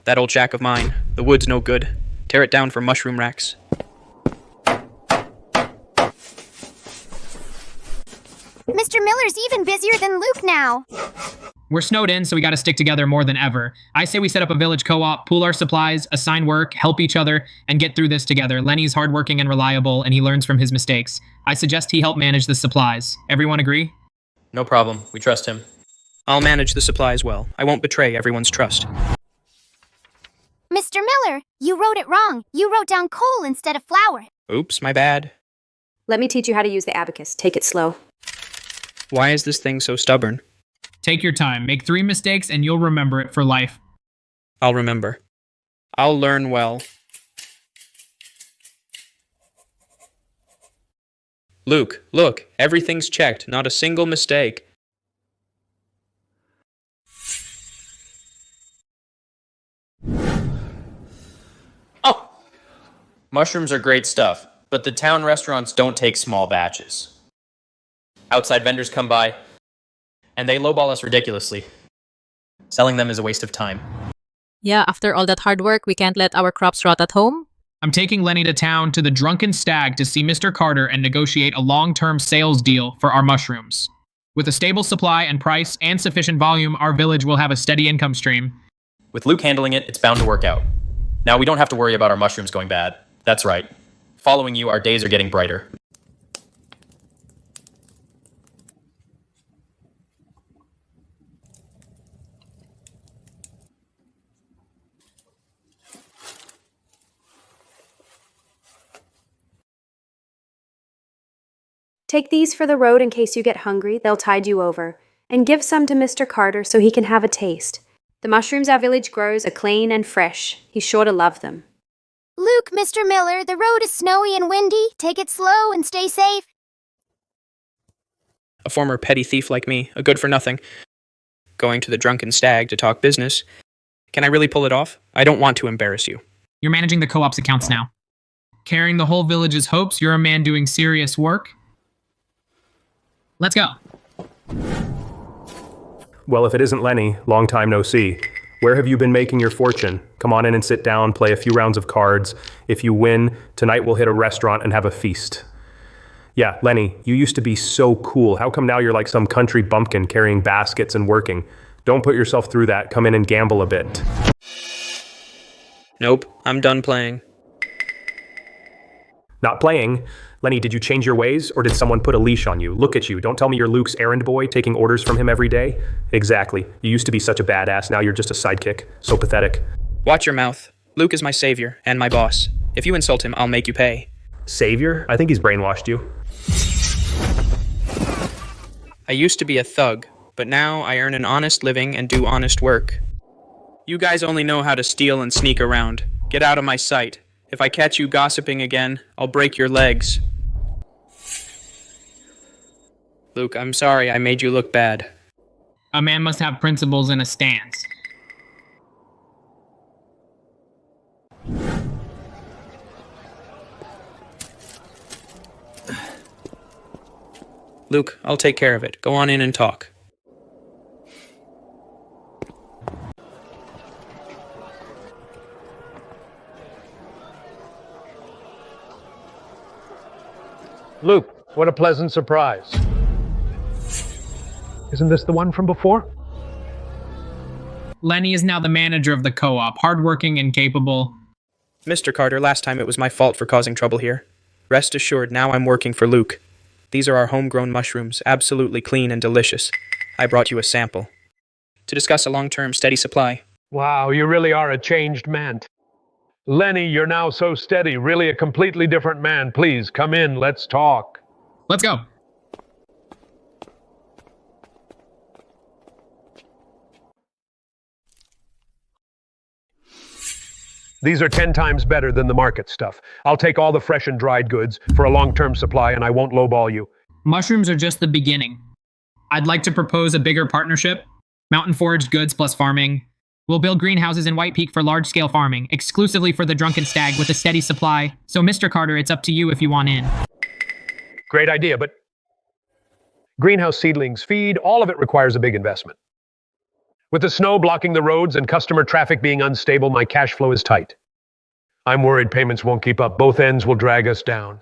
That old shack of mine, the wood's no good. Tear it down for mushroom racks. Mr. Miller's even busier than Luke now. We're snowed in, so we gotta stick together more than ever. I say we set up a village co-op, pool our supplies, assign work, help each other, and get through this together. Lenny's hardworking and reliable, and he learns from his mistakes. I suggest he help manage the supplies. Everyone agree? No problem. We trust him. I'll manage the supplies well. I won't betray everyone's trust. Mr. Miller, you wrote it wrong. You wrote down coal instead of flour. Oops, my bad. Let me teach you how to use the abacus. Take it slow. Why is this thing so stubborn? Take your time. Make 3 mistakes and you'll remember it for life. I'll remember. I'll learn well. Luke, look, everything's checked. Not a single mistake. Oh! Mushrooms are great stuff, but the town restaurants don't take small batches. Outside vendors come by, and they lowball us ridiculously. Selling them is a waste of time. Yeah, after all that hard work, we can't let our crops rot at home. I'm taking Lenny to town to the Drunken Stag to see Mr. Carter and negotiate a long-term sales deal for our mushrooms. With a stable supply and price and sufficient volume, our village will have a steady income stream. With Luke handling it, it's bound to work out. Now we don't have to worry about our mushrooms going bad. That's right. Following you, our days are getting brighter. Take these for the road in case you get hungry. They'll tide you over. And give some to Mr. Carter so he can have a taste. The mushrooms our village grows are clean and fresh. He's sure to love them. Luke, Mr. Miller, the road is snowy and windy. Take it slow and stay safe. A former petty thief like me, a good-for-nothing. Going to the Drunken Stag to talk business. Can I really pull it off? I don't want to embarrass you. You're managing the co-op's accounts now. Carrying the whole village's hopes, you're a man doing serious work. Let's go. Well, if it isn't Lenny, long time no see. Where have you been making your fortune? Come on in and sit down, play a few rounds of cards. If you win, tonight we'll hit a restaurant and have a feast. Yeah, Lenny, you used to be so cool. How come now you're like some country bumpkin carrying baskets and working? Don't put yourself through that. Come in and gamble a bit. Nope, I'm done playing. Not playing? Lenny, did you change your ways, or did someone put a leash on you? Look at you. Don't tell me you're Luke's errand boy, taking orders from him every day. Exactly. You used to be such a badass. Now you're just a sidekick. So pathetic. Watch your mouth. Luke is my savior and my boss. If you insult him, I'll make you pay. Savior? I think he's brainwashed you. I used to be a thug, but now I earn an honest living and do honest work. You guys only know how to steal and sneak around. Get out of my sight. If I catch you gossiping again, I'll break your legs. Luke, I'm sorry I made you look bad. A man must have principles and a stance. Luke, I'll take care of it. Go on in and talk. Luke, what a pleasant surprise. Isn't this the one from before? Lenny is now the manager of the co-op, hardworking and capable. Mr. Carter, last time it was my fault for causing trouble here. Rest assured, now I'm working for Luke. These are our homegrown mushrooms, absolutely clean and delicious. I brought you a sample. To discuss a long-term, steady supply. Wow, you really are a changed man. Lenny, you're now so steady, really a completely different man. Please, come in, let's talk. Let's go. These are 10 times better than the market stuff. I'll take all the fresh and dried goods for a long-term supply, and I won't lowball you. Mushrooms are just the beginning. I'd like to propose a bigger partnership. Mountain foraged goods plus farming. We'll build greenhouses in White Peak for large-scale farming, exclusively for the drunken stag with a steady supply. So, Mr. Carter, it's up to you if you want in. Great idea, but greenhouse seedlings, feed, all of it requires a big investment. With the snow blocking the roads and customer traffic being unstable, my cash flow is tight. I'm worried payments won't keep up. Both ends will drag us down.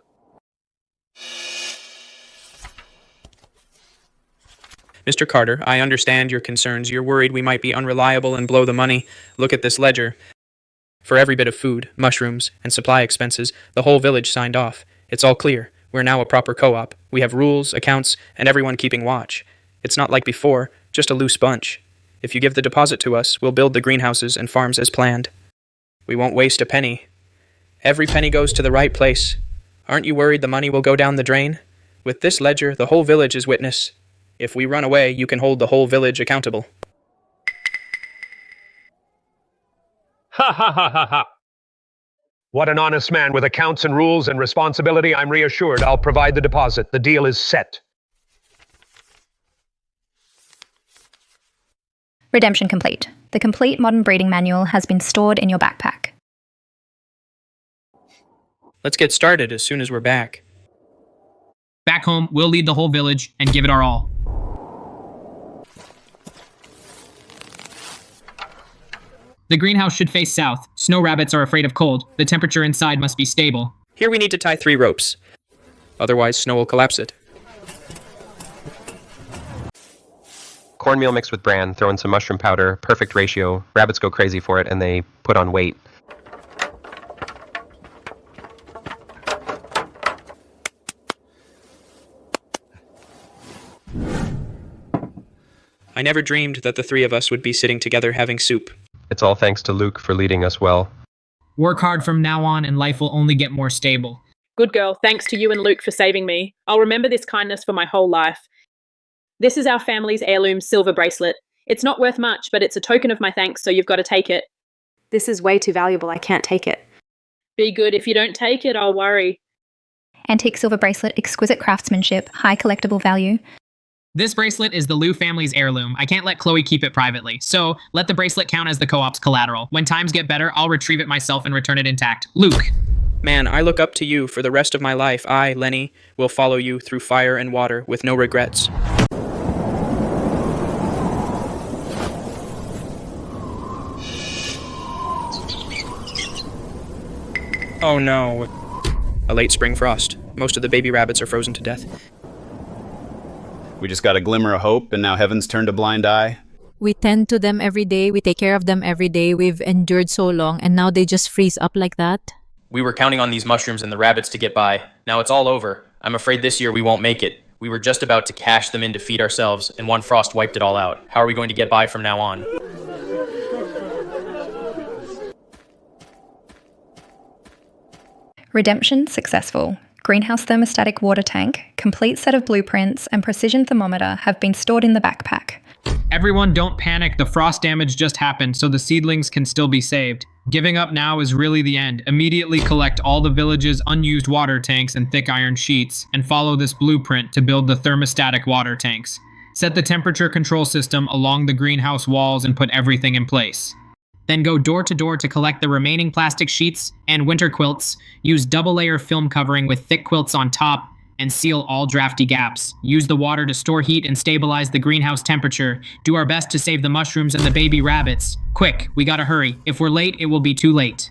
Mr. Carter, I understand your concerns. You're worried we might be unreliable and blow the money. Look at this ledger. For every bit of food, mushrooms, and supply expenses, the whole village signed off. It's all clear. We're now a proper co-op. We have rules, accounts, and everyone keeping watch. It's not like before, just a loose bunch. If you give the deposit to us, we'll build the greenhouses and farms as planned. We won't waste a penny. Every penny goes to the right place. Aren't you worried the money will go down the drain? With this ledger, the whole village is witness. If we run away, you can hold the whole village accountable. Ha ha ha ha ha! What an honest man with accounts and rules and responsibility. I'm reassured I'll provide the deposit. The deal is set. Redemption complete. The complete modern breeding manual has been stored in your backpack. Let's get started as soon as we're back. Back home, we'll lead the whole village and give it our all. The greenhouse should face south. Snow rabbits are afraid of cold. The temperature inside must be stable. Here we need to tie 3 ropes. Otherwise, snow will collapse it. Cornmeal mixed with bran, throw in some mushroom powder, perfect ratio. Rabbits go crazy for it and they put on weight. I never dreamed that the 3 of us would be sitting together having soup. It's all thanks to Luke for leading us well. Work hard from now on and life will only get more stable. Good girl, thanks to you and Luke for saving me. I'll remember this kindness for my whole life. This is our family's heirloom silver bracelet. It's not worth much, but it's a token of my thanks, so you've got to take it. This is way too valuable. I can't take it. Be good. If you don't take it, I'll worry. Antique silver bracelet, exquisite craftsmanship, high collectible value. This bracelet is the Liu family's heirloom. I can't let Chloe keep it privately, so let the bracelet count as the co-op's collateral. When times get better, I'll retrieve it myself and return it intact. Luke. Man, I look up to you for the rest of my life. I, Lenny, will follow you through fire and water with no regrets. Oh no. A late spring frost. Most of the baby rabbits are frozen to death. We just got a glimmer of hope, and now heaven's turned a blind eye. We tend to them every day. We take care of them every day. We've endured so long, and now they just freeze up like that. We were counting on these mushrooms and the rabbits to get by. Now it's all over. I'm afraid this year we won't make it. We were just about to cash them in to feed ourselves, and one frost wiped it all out. How are we going to get by from now on? Redemption successful. Greenhouse thermostatic water tank, complete set of blueprints, and precision thermometer have been stored in the backpack. Everyone don't panic, the frost damage just happened, so the seedlings can still be saved. Giving up now is really the end. Immediately collect all the village's unused water tanks and thick iron sheets, and follow this blueprint to build the thermostatic water tanks. Set the temperature control system along the greenhouse walls and put everything in place. Then go door to door to collect the remaining plastic sheets and winter quilts. Use double-layer film covering with thick quilts on top and seal all drafty gaps. Use the water to store heat and stabilize the greenhouse temperature. Do our best to save the mushrooms and the baby rabbits. Quick, we gotta hurry. If we're late, it will be too late.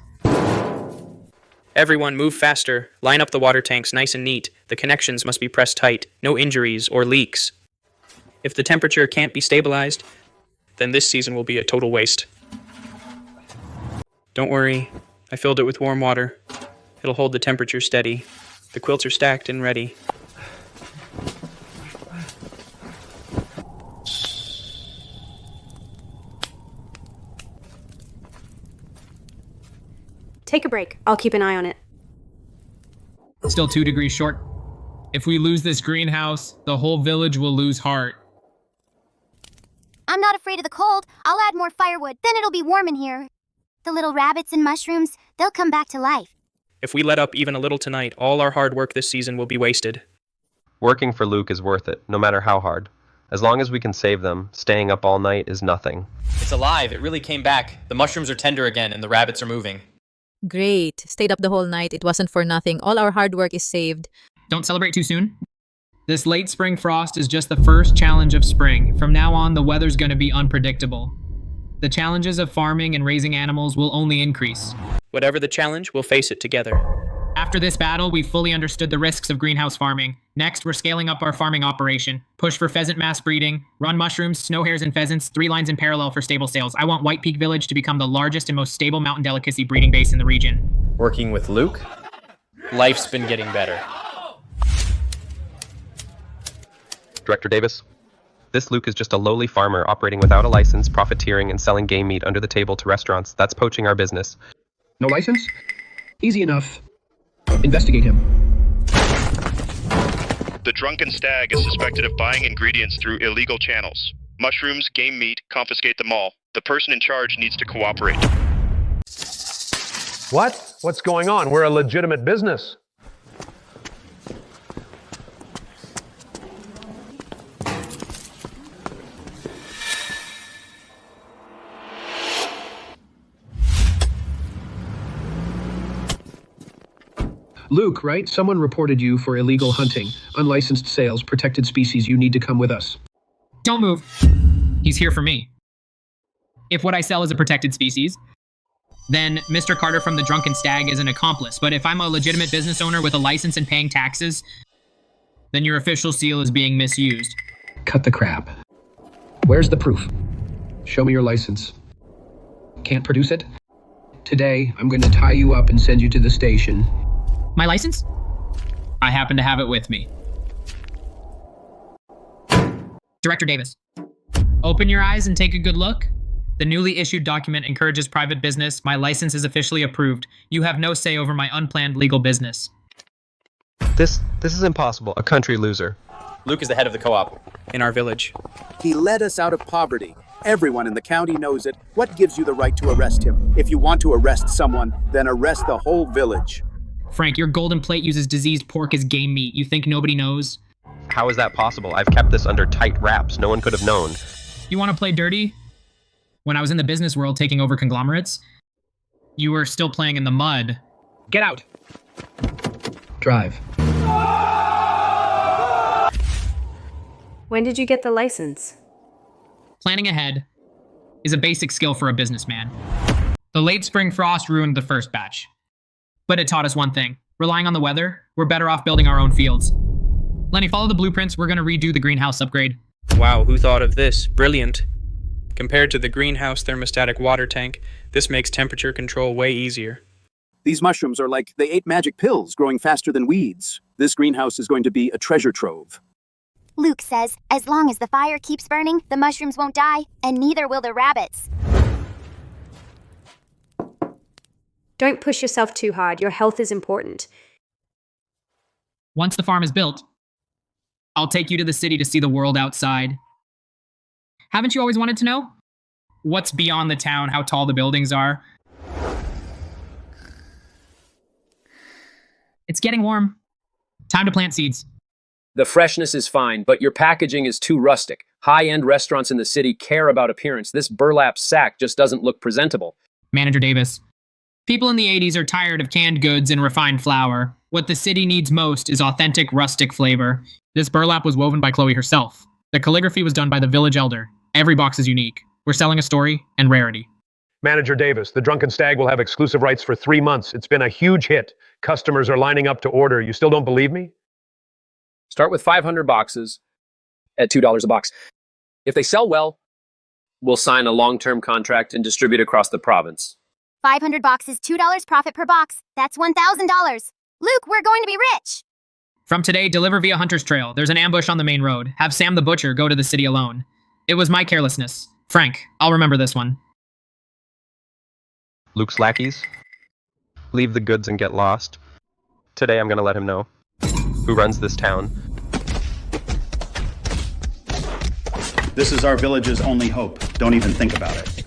Everyone move faster. Line up the water tanks nice and neat. The connections must be pressed tight. No injuries or leaks. If the temperature can't be stabilized, then this season will be a total waste. Don't worry, I filled it with warm water. It'll hold the temperature steady. The quilts are stacked and ready. Take a break. I'll keep an eye on it. Still 2 degrees short. If we lose this greenhouse, the whole village will lose heart. I'm not afraid of the cold. I'll add more firewood, then it'll be warm in here. The little rabbits and mushrooms, they'll come back to life. If we let up even a little tonight, all our hard work this season will be wasted. Working for Luke is worth it, no matter how hard. As long as we can save them, staying up all night is nothing. It's alive. It really came back. The mushrooms are tender again, and the rabbits are moving. Great. Stayed up the whole night. It wasn't for nothing. All our hard work is saved. Don't celebrate too soon. This late spring frost is just the first challenge of spring. From now on, the weather's going to be unpredictable. The challenges of farming and raising animals will only increase. Whatever the challenge, we'll face it together. After this battle, we fully understood the risks of greenhouse farming. Next, we're scaling up our farming operation. Push for pheasant mass breeding. Run mushrooms, snow hares, and pheasants, 3 lines in parallel for stable sales. I want White Peak Village to become the largest and most stable mountain delicacy breeding base in the region. Working with Luke? Life's been getting better. Director Davis, this Luke is just a lowly farmer operating without a license, profiteering, and selling game meat under the table to restaurants. That's poaching our business. No license? Easy enough. Investigate him. The drunken stag is suspected of buying ingredients through illegal channels. Mushrooms, game meat, confiscate them all. The person in charge needs to cooperate. What? What's going on? We're a legitimate business. Luke, right? Someone reported you for illegal hunting, unlicensed sales, protected species. You need to come with us. Don't move. He's here for me. If what I sell is a protected species, then Mr. Carter from the Drunken Stag is an accomplice. But if I'm a legitimate business owner with a license and paying taxes, then your official seal is being misused. Cut the crap. Where's the proof? Show me your license. Can't produce it? Today, I'm going to tie you up and send you to the station. My license? I happen to have it with me. Director Davis, open your eyes and take a good look. The newly issued document encourages private business. My license is officially approved. You have no say over my unplanned legal business. This is impossible. A country loser. Luke is the head of the co-op. In our village. He led us out of poverty. Everyone in the county knows it. What gives you the right to arrest him? If you want to arrest someone, then arrest the whole village. Frank, your golden plate uses diseased pork as game meat. You think nobody knows? How is that possible? I've kept this under tight wraps. No one could have known. You want to play dirty? When I was in the business world taking over conglomerates, you were still playing in the mud. Get out. Drive. When did you get the license? Planning ahead is a basic skill for a businessman. The late spring frost ruined the first batch. But it taught us one thing. Relying on the weather, we're better off building our own fields. Lenny, follow the blueprints. We're going to redo the greenhouse upgrade. Wow, who thought of this? Brilliant. Compared to the greenhouse thermostatic water tank, this makes temperature control way easier. These mushrooms are like they ate magic pills, growing faster than weeds. This greenhouse is going to be a treasure trove. Luke says, as long as the fire keeps burning, the mushrooms won't die, and neither will the rabbits. Don't push yourself too hard. Your health is important. Once the farm is built, I'll take you to the city to see the world outside. Haven't you always wanted to know? What's beyond the town, how tall the buildings are? It's getting warm. Time to plant seeds. The freshness is fine, but your packaging is too rustic. High-end restaurants in the city care about appearance. This burlap sack just doesn't look presentable. Manager Davis. People in the 80s are tired of canned goods and refined flour. What the city needs most is authentic, rustic flavor. This burlap was woven by Chloe herself. The calligraphy was done by the village elder. Every box is unique. We're selling a story and rarity. Manager Davis, the Drunken Stag will have exclusive rights for 3 months. It's been a huge hit. Customers are lining up to order. You still don't believe me? Start with 500 boxes at $2 a box. If they sell well, we'll sign a long-term contract and distribute across the province. 500 boxes, $2 profit per box. That's $1,000. Luke, we're going to be rich. From today, deliver via Hunter's Trail. There's an ambush on the main road. Have Sam the Butcher go to the city alone. It was my carelessness. Frank, I'll remember this one. Luke's lackeys? Leave the goods and get lost. Today I'm gonna let him know. Who runs this town? This is our village's only hope. Don't even think about it.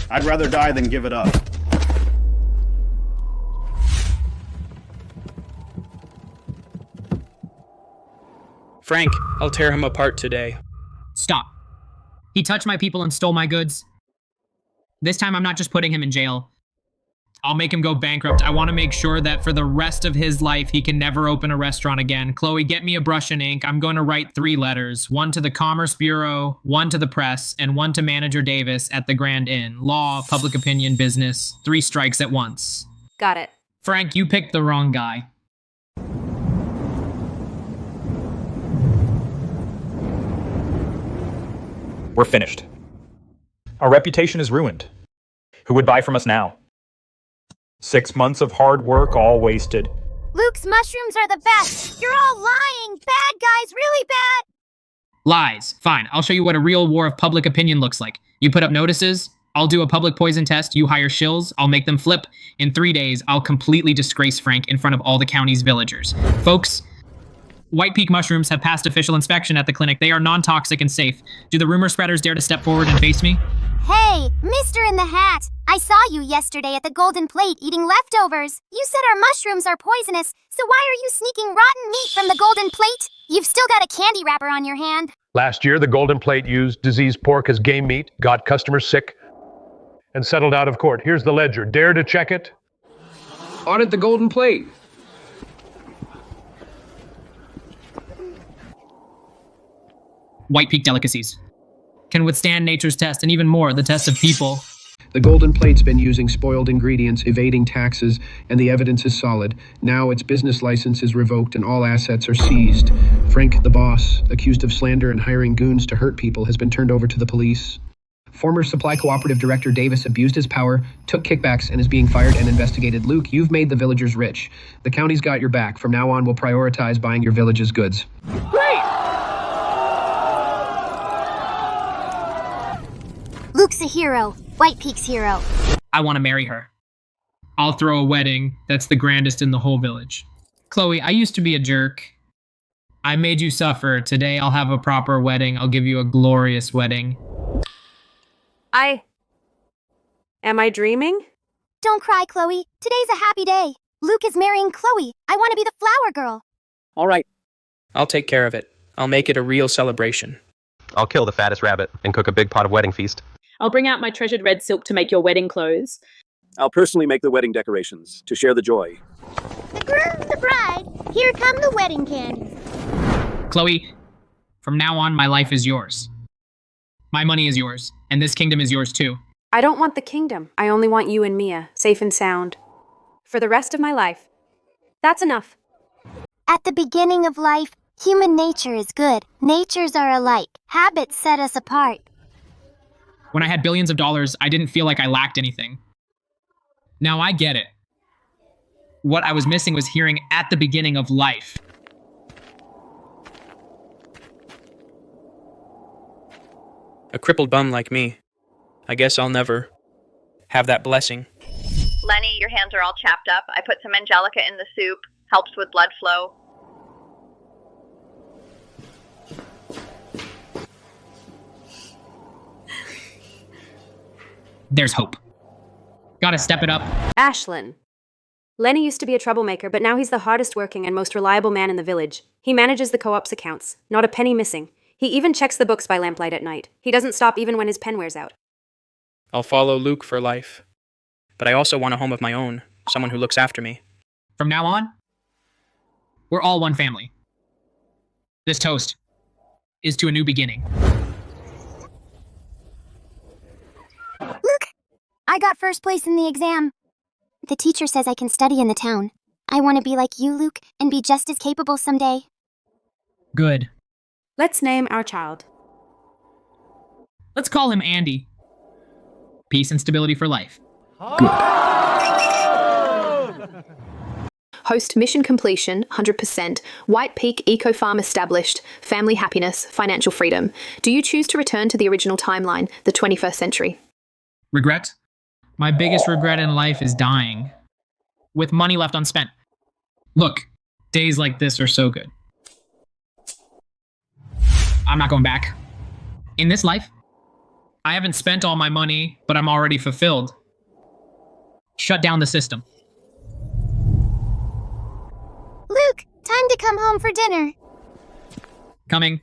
I'd rather die than give it up. Frank, I'll tear him apart today. Stop. He touched my people and stole my goods. This time I'm not just putting him in jail. I'll make him go bankrupt. I want to make sure that for the rest of his life, he can never open a restaurant again. Chloe, get me a brush and ink. I'm going to write 3 letters. 1 to the Commerce Bureau, 1 to the press, and 1 to Manager Davis at the Grand Inn. Law, public opinion, business. 3 strikes at once. Got it. Frank, you picked the wrong guy. We're finished. Our reputation is ruined. Who would buy from us now? 6 months of hard work, all wasted. Luke's mushrooms are the best. You're all lying. Bad guys, really bad. Lies. Fine, I'll show you what a real war of public opinion looks like. You put up notices, I'll do a public poison test, you hire shills, I'll make them flip. In 3 days, I'll completely disgrace Frank in front of all the county's villagers. Folks, White Peak mushrooms have passed official inspection at the clinic. They are non-toxic and safe. Do the rumor spreaders dare to step forward and face me? Hey, Mr. in the Hat. I saw you yesterday at the Golden Plate eating leftovers. You said our mushrooms are poisonous, so why are you sneaking rotten meat from the Golden Plate? You've still got a candy wrapper on your hand. Last year, the Golden Plate used diseased pork as game meat, got customers sick, and settled out of court. Here's the ledger. Dare to check it? Audit the Golden Plate. White Peak delicacies. Can withstand nature's test and even more, the test of people. The Golden Plate's been using spoiled ingredients, evading taxes, and the evidence is solid. Now its business license is revoked and all assets are seized. Frank, the boss, accused of slander and hiring goons to hurt people, has been turned over to the police. Former Supply Cooperative Director Davis abused his power, took kickbacks, and is being fired and investigated. Luke, you've made the villagers rich. The county's got your back. From now on, we'll prioritize buying your village's goods. Great! Luke's a hero. White Peak's hero. I want to marry her. I'll throw a wedding that's the grandest in the whole village. Chloe, I used to be a jerk. I made you suffer. Today I'll have a proper wedding. I'll give you a glorious wedding. Am I dreaming? Don't cry, Chloe. Today's a happy day. Luke is marrying Chloe. I want to be the flower girl. All right. I'll take care of it. I'll make it a real celebration. I'll kill the fattest rabbit and cook a big pot of wedding feast. I'll bring out my treasured red silk to make your wedding clothes. I'll personally make the wedding decorations to share the joy. The groom, the bride. Here come the wedding candies. Chloe, from now on, my life is yours. My money is yours, and this kingdom is yours too. I don't want the kingdom. I only want you and Mia, safe and sound. For the rest of my life. That's enough. At the beginning of life, human nature is good. Natures are alike. Habits set us apart. When I had billions of dollars, I didn't feel like I lacked anything. Now I get it. What I was missing was hearing at the beginning of life. A crippled bum like me. I guess I'll never have that blessing. Lenny, your hands are all chapped up. I put some Angelica in the soup. Helps with blood flow. There's hope. Gotta step it up. Ashlyn. Lenny used to be a troublemaker, but now he's the hardest working and most reliable man in the village. He manages the co-op's accounts. Not a penny missing. He even checks the books by lamplight at night. He doesn't stop even when his pen wears out. I'll follow Luke for life. But I also want a home of my own. Someone who looks after me. From now on, we're all one family. This toast is to a new beginning. Look! I got first place in the exam. The teacher says I can study in the town. I want to be like you, Luke, and be just as capable someday. Good. Let's name our child. Let's call him Andy. Peace and stability for life. Host mission completion, 100%. White Peak Eco Farm established. Family happiness, financial freedom. Do you choose to return to the original timeline, the 21st century? Regret? My biggest regret in life is dying. With money left unspent. Look, days like this are so good. I'm not going back. In this life, I haven't spent all my money, but I'm already fulfilled. Shut down the system. Luke, time to come home for dinner. Coming.